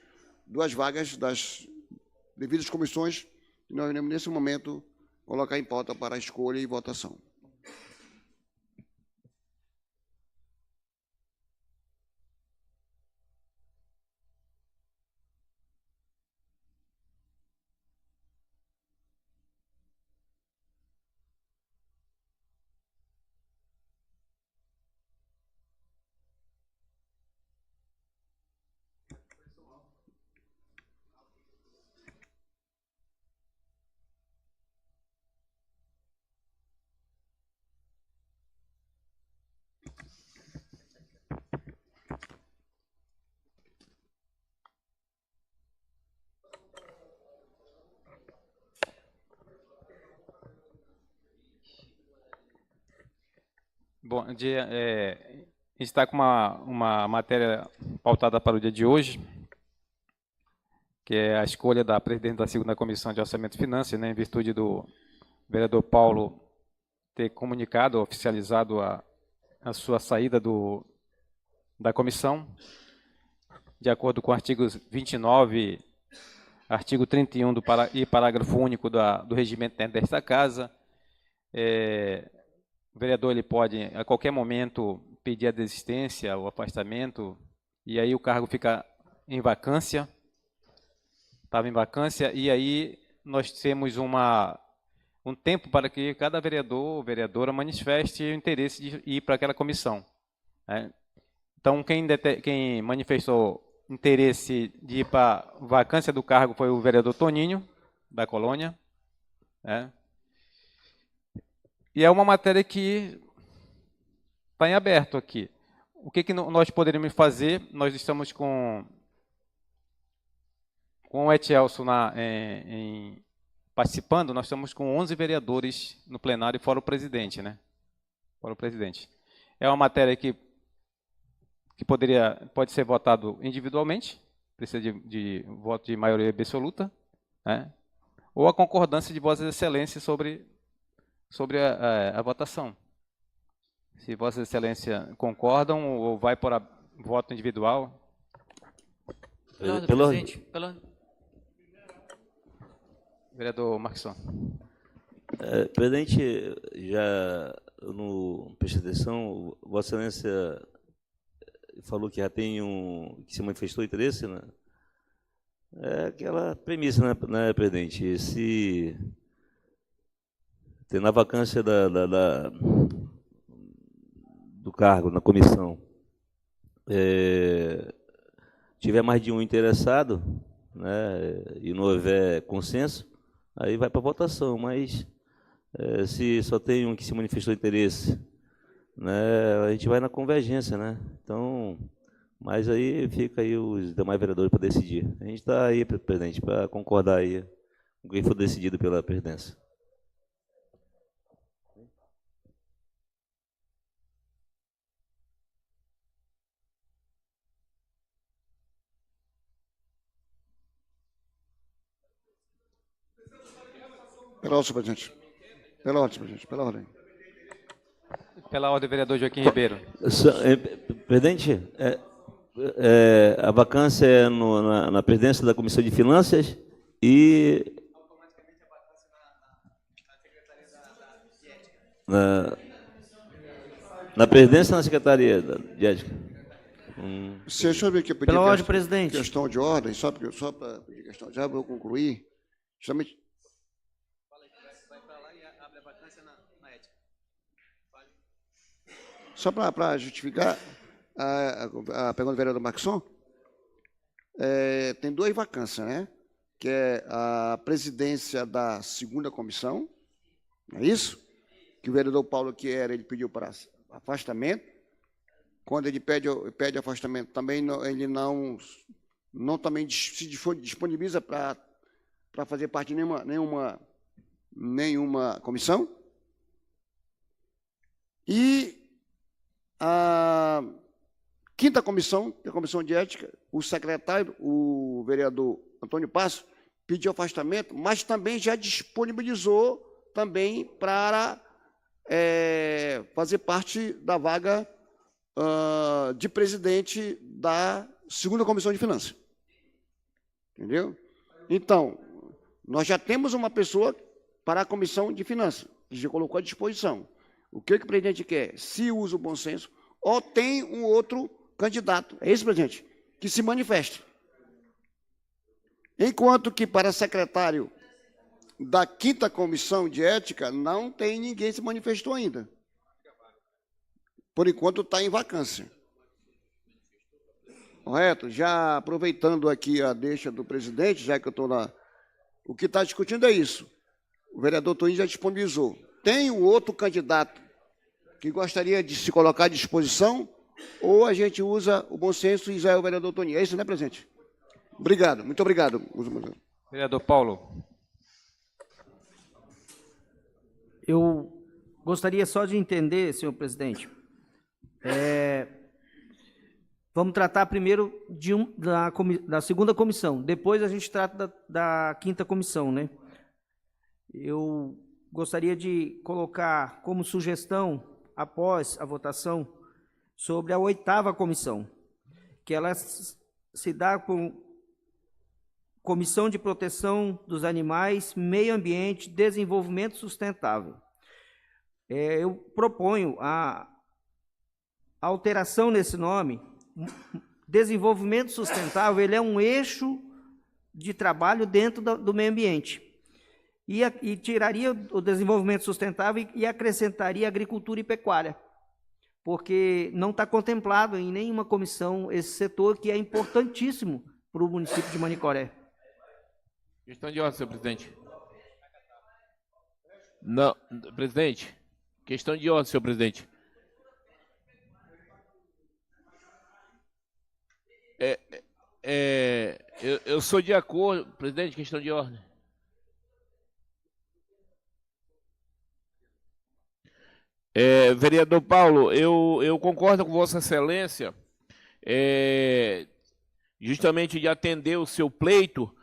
vagas das devidas comissões que nós iremos, nesse momento, colocar em pauta para a escolha e votação. Bom dia. A gente está com uma matéria pautada para o dia de hoje, que é a escolha da presidente da segunda comissão de Orçamento e Finanças, né, em virtude do vereador Paulo ter comunicado, oficializado a sua saída da comissão, de acordo com o artigo 29, artigo 31 e parágrafo único do regimento interno desta casa. O vereador ele pode, a qualquer momento, pedir a desistência, o afastamento, e aí o cargo fica em vacância, estava em vacância, e aí nós temos um tempo para que cada vereador ou vereadora manifeste o interesse de ir para aquela comissão, né? Então, quem manifestou interesse de ir para a vacância do cargo foi o vereador Toninho, da Colônia, né? E é uma matéria que está em aberto aqui. O que nós poderíamos fazer? Nós estamos com o Etielson participando, nós estamos com 11 vereadores no plenário, fora o presidente, né? Fora o presidente. É uma matéria que pode ser votado individualmente, precisa de voto de maioria absoluta, né? Ou a concordância de Vossas Excelências sobre a votação. Se Vossas Excelências concordam ou vai para voto individual. Presidente, Vereador Marquinhos. Presidente, já no prestei atenção, Vossa Excelência falou que já tem que se manifestou interesse, né? É aquela premissa, né, presidente? Se tendo a vacância do cargo na comissão, tiver mais de um interessado, né, e não houver consenso, aí vai para votação. Mas se só tem um que se manifestou interesse, né, a gente vai na convergência, né? Então, mas aí fica aí os demais vereadores para decidir. A gente está aí, presidente, para concordar aí com o que for decidido pela presidência. Pela ordem, presidente. Pela ordem, presidente. Pela ordem. Pela ordem, vereador Joaquim Ribeiro. Presidente, a vacância é na presidência da Comissão de Finanças e na presidência e na Secretaria de Ética. Deixa eu ver aqui, Pela ordem, presidente. Questão de ordem, só para pedir questão de ordem, vou concluir. Justamente. Só para justificar a pergunta do vereador Marquinhos, tem duas vacâncias, né? Que é a presidência da segunda comissão, não é isso? Que o vereador Paulo ele pediu para afastamento. Quando ele pede afastamento, também ele não também se disponibiliza para fazer parte de nenhuma comissão. E Quinta comissão, que é a comissão de ética, o secretário, o vereador Antônio Passo, pediu afastamento, mas também já disponibilizou também para fazer parte da vaga de presidente da segunda comissão de finanças. Entendeu? Então, nós já temos uma pessoa para a comissão de finanças, que já colocou à disposição. O que o presidente quer? Se usa o bom senso, ou tem um outro candidato, é isso, presidente, que se manifeste. Enquanto que para secretário da quinta comissão de ética, não tem ninguém se manifestou ainda. Por enquanto está em vacância. Correto? Já aproveitando aqui a deixa do presidente, já que eu estou lá, o que está discutindo é isso. O vereador Toninho já disponibilizou. Tem um outro candidato que gostaria de se colocar à disposição, ou a gente usa o bom senso e já é o vereador Toninho. É isso, né, presidente? Obrigado, muito obrigado. Vereador Paulo. Eu gostaria só de entender, senhor presidente, vamos tratar primeiro da segunda comissão, depois a gente trata da quinta comissão, né? Eu gostaria de colocar como sugestão, após a votação, sobre a oitava comissão, que ela se dá com Comissão de Proteção dos Animais, Meio Ambiente, Desenvolvimento Sustentável. Eu proponho a alteração nesse nome. Desenvolvimento sustentável, ele é um eixo de trabalho dentro do meio ambiente. E tiraria o desenvolvimento sustentável e acrescentaria agricultura e pecuária, porque não está contemplado em nenhuma comissão esse setor que é importantíssimo para o município de Manicoré. Questão de ordem, senhor presidente. Não, presidente. Questão de ordem, senhor presidente. Eu sou de acordo, presidente, questão de ordem. Vereador Paulo, eu concordo com Vossa Excelência, justamente de atender o seu pleito,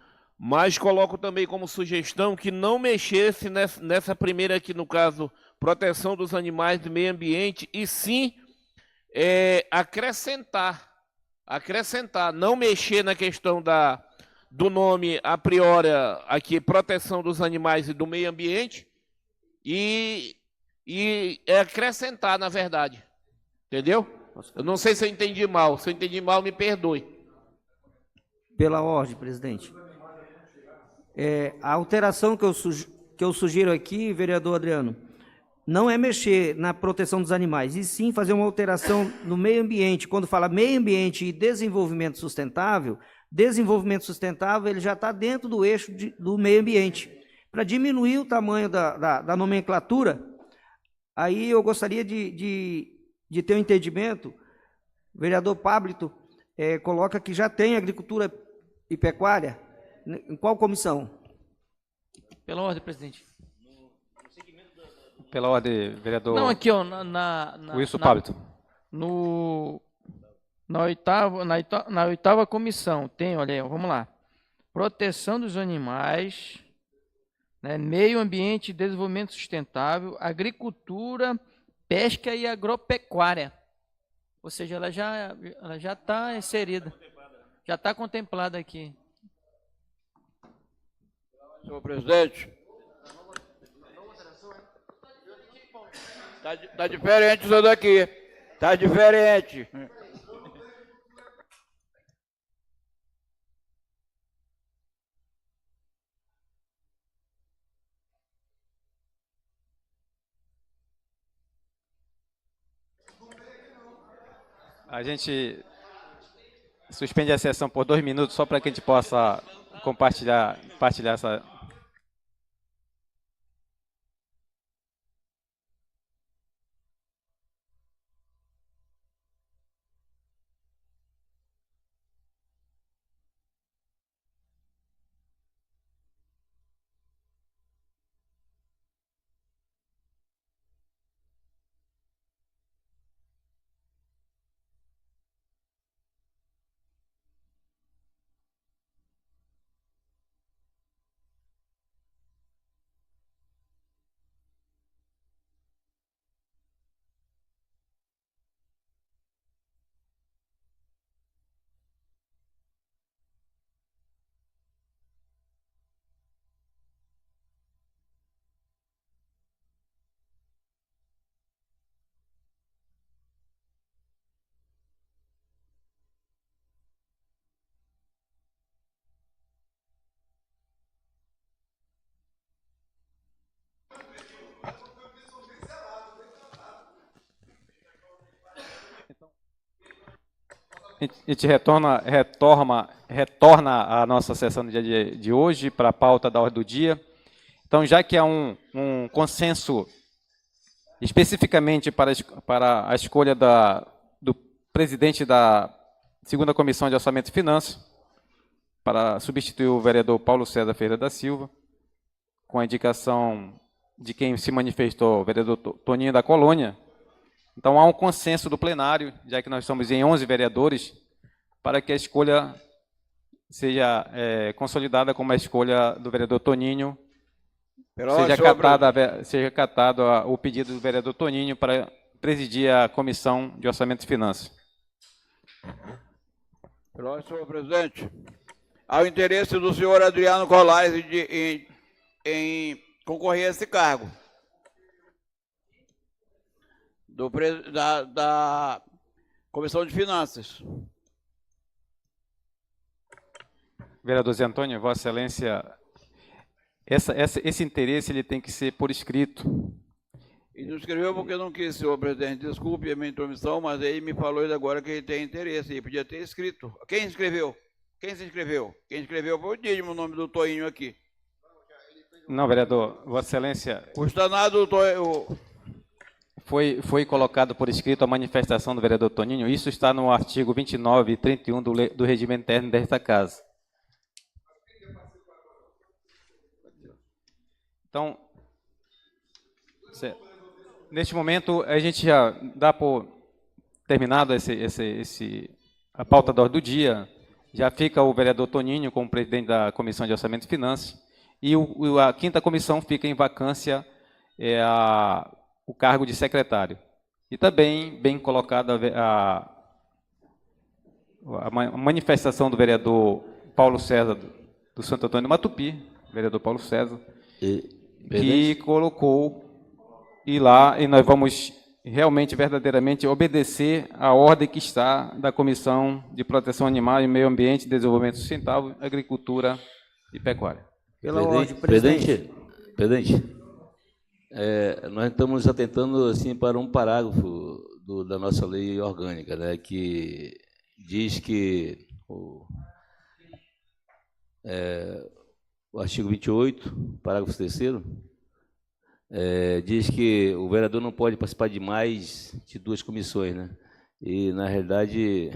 mas coloco também como sugestão que não mexesse nessa primeira aqui, no caso, proteção dos animais do meio ambiente, e sim acrescentar, não mexer na questão do nome a priori aqui, proteção dos animais e do meio ambiente, e acrescentar, na verdade. Entendeu? Eu não sei se eu entendi mal. Se eu entendi mal, me perdoe. Pela ordem, presidente. A alteração que eu sugiro aqui, vereador Adriano, não é mexer na proteção dos animais, e sim fazer uma alteração no meio ambiente. Quando fala meio ambiente e desenvolvimento sustentável ele já está dentro do eixo do meio ambiente. Para diminuir o tamanho da nomenclatura, aí eu gostaria de ter um entendimento. O vereador Pablito coloca que já tem agricultura e pecuária. Em qual comissão? Pela ordem, presidente. Pela ordem, vereador. Não, aqui, ó, Wilson Pablito. Na oitava comissão tem, olha aí, vamos lá. Proteção dos animais, né, meio ambiente e desenvolvimento sustentável, agricultura, pesca e agropecuária. Ou seja, ela já está inserida, já está contemplada aqui. Senhor presidente, tá diferente isso daqui, tá diferente. A gente suspende a sessão por 2 minutos só para que a gente possa compartilhar essa. a gente retorna a nossa sessão do dia de hoje para a pauta da ordem do dia. Então, já que há um consenso especificamente para a escolha do presidente da segunda Comissão de Orçamento e Finanças, para substituir o vereador Paulo César Ferreira da Silva, com a indicação de quem se manifestou, o vereador Toninho da Colônia. Então, há um consenso do plenário, já que nós estamos em 11 vereadores, para que a escolha seja consolidada como a escolha do vereador Toninho, seja acatado o pedido do vereador Toninho para presidir a Comissão de Orçamento e Finanças. Senhor presidente, ao interesse do senhor Adriano Colares em concorrer a esse cargo da Comissão de Finanças. Vereador Zé Antônio, Vossa Excelência, esse interesse ele tem que ser por escrito. E não escreveu porque não quis, senhor presidente. Desculpe a minha intromissão, mas ele me falou agora que ele tem interesse. Ele podia ter escrito. Quem escreveu? Quem se inscreveu? Quem escreveu foi o Dídimo, o nome do Toinho aqui. Não, vereador, Vossa Excelência... O estanado do Toinho... Foi colocado por escrito a manifestação do vereador Toninho. Isso está no artigo 29 e 31 do regimento interno desta casa. Então, neste momento, a gente já dá por terminado a pauta da ordem do dia. Já fica o vereador Toninho como presidente da Comissão de Orçamento e Finanças. E a quinta comissão fica em vacância o cargo de secretário. E também bem colocada a manifestação do vereador Paulo César do Santo Antônio do Matupi, vereador Paulo César, que colocou e nós vamos realmente, verdadeiramente, obedecer a ordem que está da Comissão de Proteção Animal e Meio Ambiente, Desenvolvimento Sustentável, Agricultura e Pecuária. Pela ordem, presidente. Presidente, nós estamos atentando assim, para um parágrafo da nossa lei orgânica, né, que diz que o artigo 28, parágrafo 3º, diz que o vereador não pode participar de mais de 2 comissões, né? E, na realidade,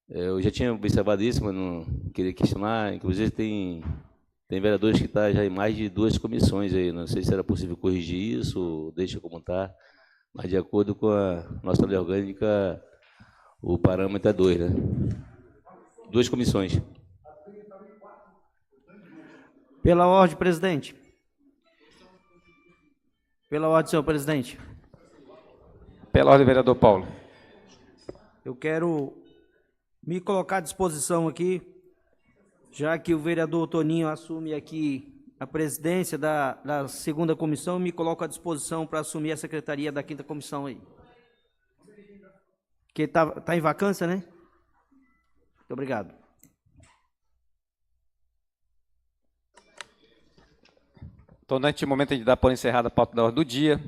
eu já tinha observado isso, mas não queria questionar. Inclusive, tem vereadores que estão já em mais de 2 comissões aí. Não sei se era possível corrigir isso, ou deixa como está, mas de acordo com a nossa lei orgânica, o parâmetro é 2, né? 2 comissões. Pela ordem, presidente. Pela ordem, senhor presidente. Pela ordem, vereador Paulo. Eu quero me colocar à disposição aqui, já que o vereador Toninho assume aqui a presidência da segunda comissão, me coloco à disposição para assumir a secretaria da quinta comissão aí. Que tá em vacância, né? Muito obrigado. Então, neste momento, a gente dá por encerrada a pauta da ordem do dia.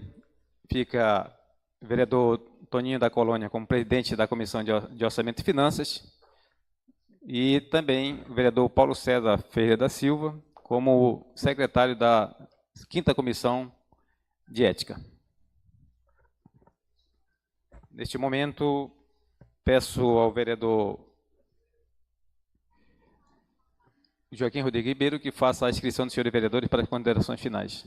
Fica o vereador Toninho da Colônia como presidente da Comissão de Orçamento e Finanças e também o vereador Paulo César Ferreira da Silva como secretário da quinta Comissão de Ética. Neste momento, peço ao vereador Joaquim Rodrigues Ribeiro que faça a inscrição dos senhores vereadores para as considerações finais.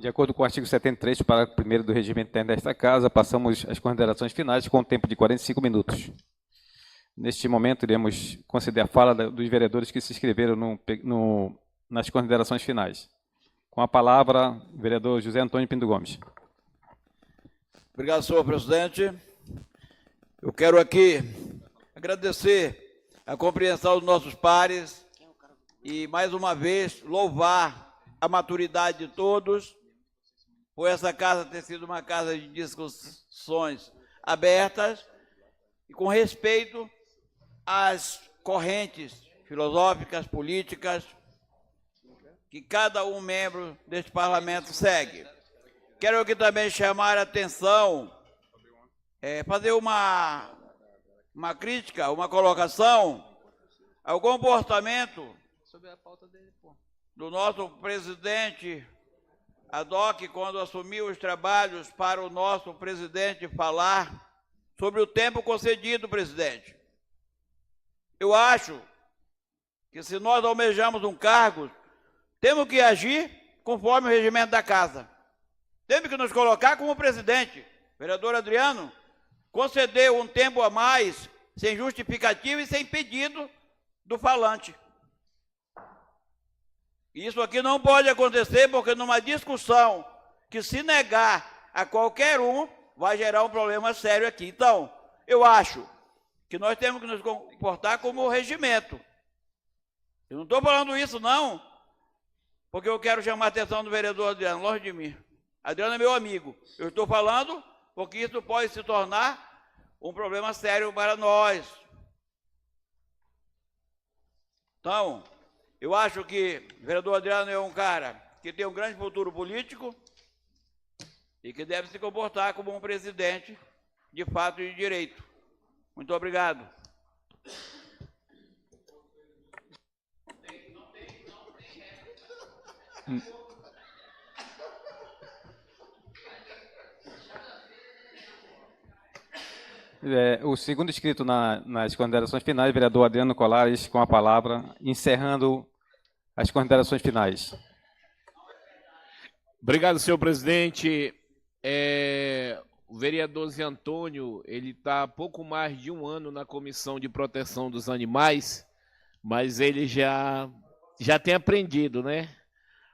De acordo com o artigo 73, parágrafo 1º do regimento interno desta Casa, passamos às considerações finais com um tempo de 45 minutos. Neste momento, iremos conceder a fala dos vereadores que se inscreveram nas considerações finais. Com a palavra, o vereador José Antônio Pinto Gomes. Obrigado, senhor presidente. Eu quero aqui agradecer a compreensão dos nossos pares e, mais uma vez, louvar a maturidade de todos, por essa casa ter sido uma casa de discussões abertas e com respeito às correntes filosóficas, políticas, que cada um membro deste parlamento segue. Quero aqui também chamar a atenção, fazer uma crítica, uma colocação ao comportamento do nosso presidente Adoc, quando assumiu os trabalhos para o nosso presidente falar sobre o tempo concedido, presidente. Eu acho que se nós almejamos um cargo, temos que agir conforme o regimento da casa. Temos que nos colocar como presidente. O vereador Adriano concedeu um tempo a mais, sem justificativa e sem pedido do falante. Isso aqui não pode acontecer, porque numa discussão que se negar a qualquer um, vai gerar um problema sério aqui. Então, eu acho que nós temos que nos comportar como o regimento. Eu não estou falando isso, não, porque eu quero chamar a atenção do vereador Adriano, longe de mim. Adriano é meu amigo. Eu estou falando porque isso pode se tornar um problema sério para nós. Então, eu acho que o vereador Adriano é um cara que tem um grande futuro político e que deve se comportar como um presidente de fato e de direito. Muito obrigado. O segundo inscrito nas considerações finais, vereador Adriano Colares, com a palavra, encerrando as considerações finais. Obrigado, senhor presidente. O vereador Zé Antônio, ele está há pouco mais de um ano na Comissão de Proteção dos Animais, mas ele já tem aprendido, né?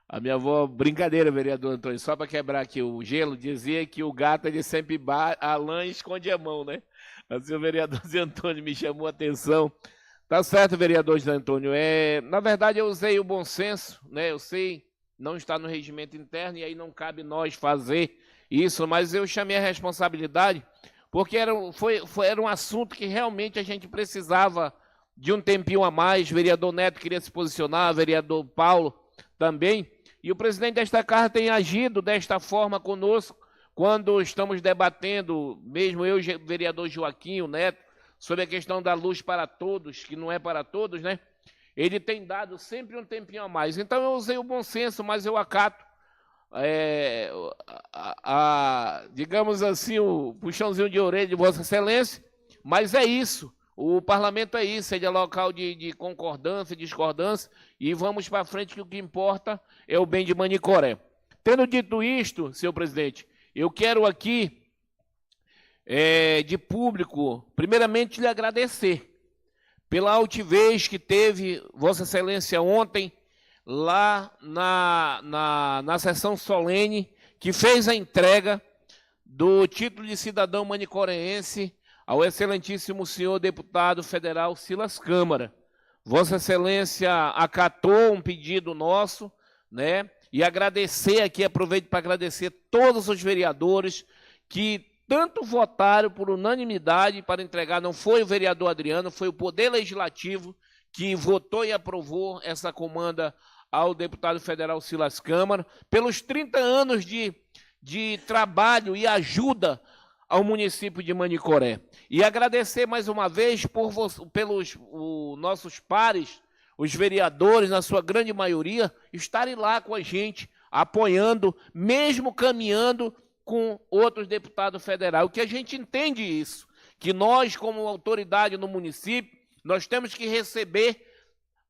A minha avó, brincadeira, vereador Antônio, só para quebrar aqui o gelo, dizia que o gato ele sempre a lã e esconde a mão, né? Assim o vereador Zé Antônio me chamou a atenção. Tá certo, vereador Zé Antônio. Na verdade, eu usei o bom senso, né? Eu sei, não está no regimento interno e aí não cabe nós fazer isso, mas eu chamei a responsabilidade porque era um assunto que realmente a gente precisava de um tempinho a mais. O vereador Neto queria se posicionar, o vereador Paulo também. E o presidente desta casa tem agido desta forma conosco quando estamos debatendo, mesmo eu, vereador Joaquim, o Neto, sobre a questão da luz para todos, que não é para todos, né? Ele tem dado sempre um tempinho a mais. Então eu usei o bom senso, mas eu acato, digamos assim, o puxãozinho de orelha de Vossa Excelência, mas é isso. O parlamento é isso, é local de concordância, discordância, e vamos para frente, que o que importa é o bem de Manicoré. Tendo dito isto, senhor presidente, eu quero aqui, de público, primeiramente lhe agradecer pela altivez que teve Vossa Excelência ontem, lá na sessão solene, que fez a entrega do título de cidadão manicoreense ao excelentíssimo senhor deputado federal Silas Câmara. Vossa Excelência acatou um pedido nosso, né? E agradecer aqui, aproveito para agradecer todos os vereadores que tanto votaram por unanimidade para entregar. Não foi o vereador Adriano, foi o Poder Legislativo que votou e aprovou essa comanda ao deputado federal Silas Câmara, pelos 30 anos de trabalho e ajuda ao município de Manicoré. E agradecer mais uma vez pelos nossos pares, os vereadores, na sua grande maioria, estarem lá com a gente, apoiando, mesmo caminhando com outros deputados federais. O que a gente entende isso, que nós, como autoridade no município, nós temos que receber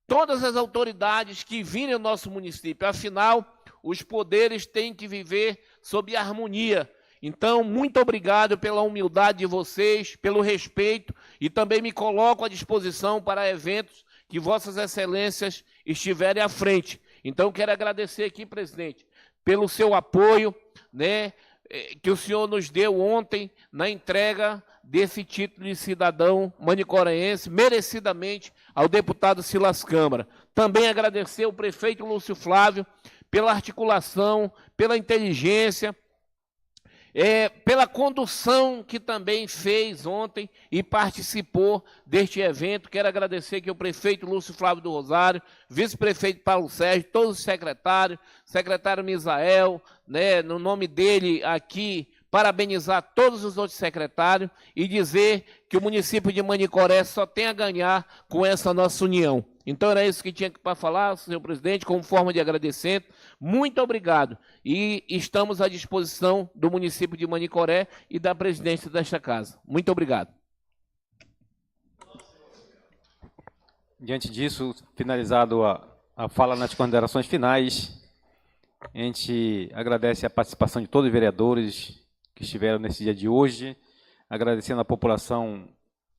todas as autoridades que virem ao nosso município. Afinal, os poderes têm que viver sob harmonia. Então, muito obrigado pela humildade de vocês, pelo respeito, e também me coloco à disposição para eventos que Vossas Excelências estiverem à frente. Então, quero agradecer aqui, presidente, pelo seu apoio, né, que o senhor nos deu ontem na entrega desse título de cidadão manicoraense, merecidamente, ao deputado Silas Câmara. Também agradecer ao prefeito Lúcio Flávio pela articulação, pela inteligência, pela condução que também fez ontem e participou deste evento. Quero agradecer aqui ao prefeito Lúcio Flávio do Rosário, vice-prefeito Paulo Sérgio, todos os secretários, secretário Misael, né, no nome dele aqui, parabenizar todos os outros secretários e dizer que o município de Manicoré só tem a ganhar com essa nossa união. Então, era isso que tinha para falar, senhor presidente, como forma de agradecimento. Muito obrigado. E estamos à disposição do município de Manicoré e da presidência desta casa. Muito obrigado. Diante disso, finalizado a fala nas considerações finais, a gente agradece a participação de todos os vereadores que estiveram nesse dia de hoje, agradecendo a população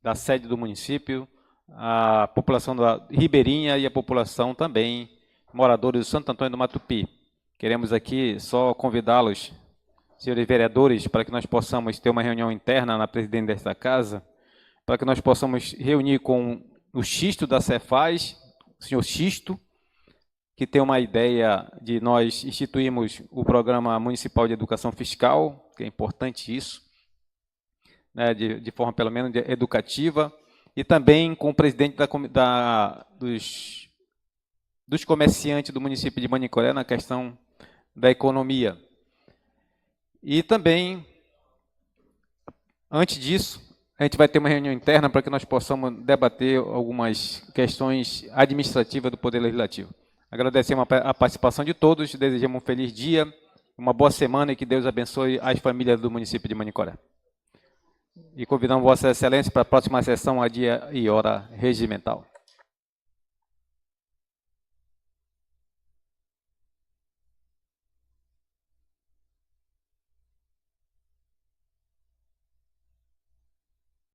da sede do município, a população da Ribeirinha e a população também, moradores do Santo Antônio do Matupi. Queremos aqui só convidá-los, senhores vereadores, para que nós possamos ter uma reunião interna na presidência desta casa, para que nós possamos reunir com o Xisto da Cefaz, o senhor Xisto, que tem uma ideia de nós instituirmos o Programa Municipal de Educação Fiscal, que é importante isso, né, de forma pelo menos educativa, e também com o presidente dos comerciantes do município de Manicoré na questão da economia. E também, antes disso, a gente vai ter uma reunião interna para que nós possamos debater algumas questões administrativas do Poder Legislativo. Agradecemos a participação de todos, desejamos um feliz dia, uma boa semana e que Deus abençoe as famílias do município de Manicoré. E convidamos Vossa Excelência para a próxima sessão a dia e hora regimental.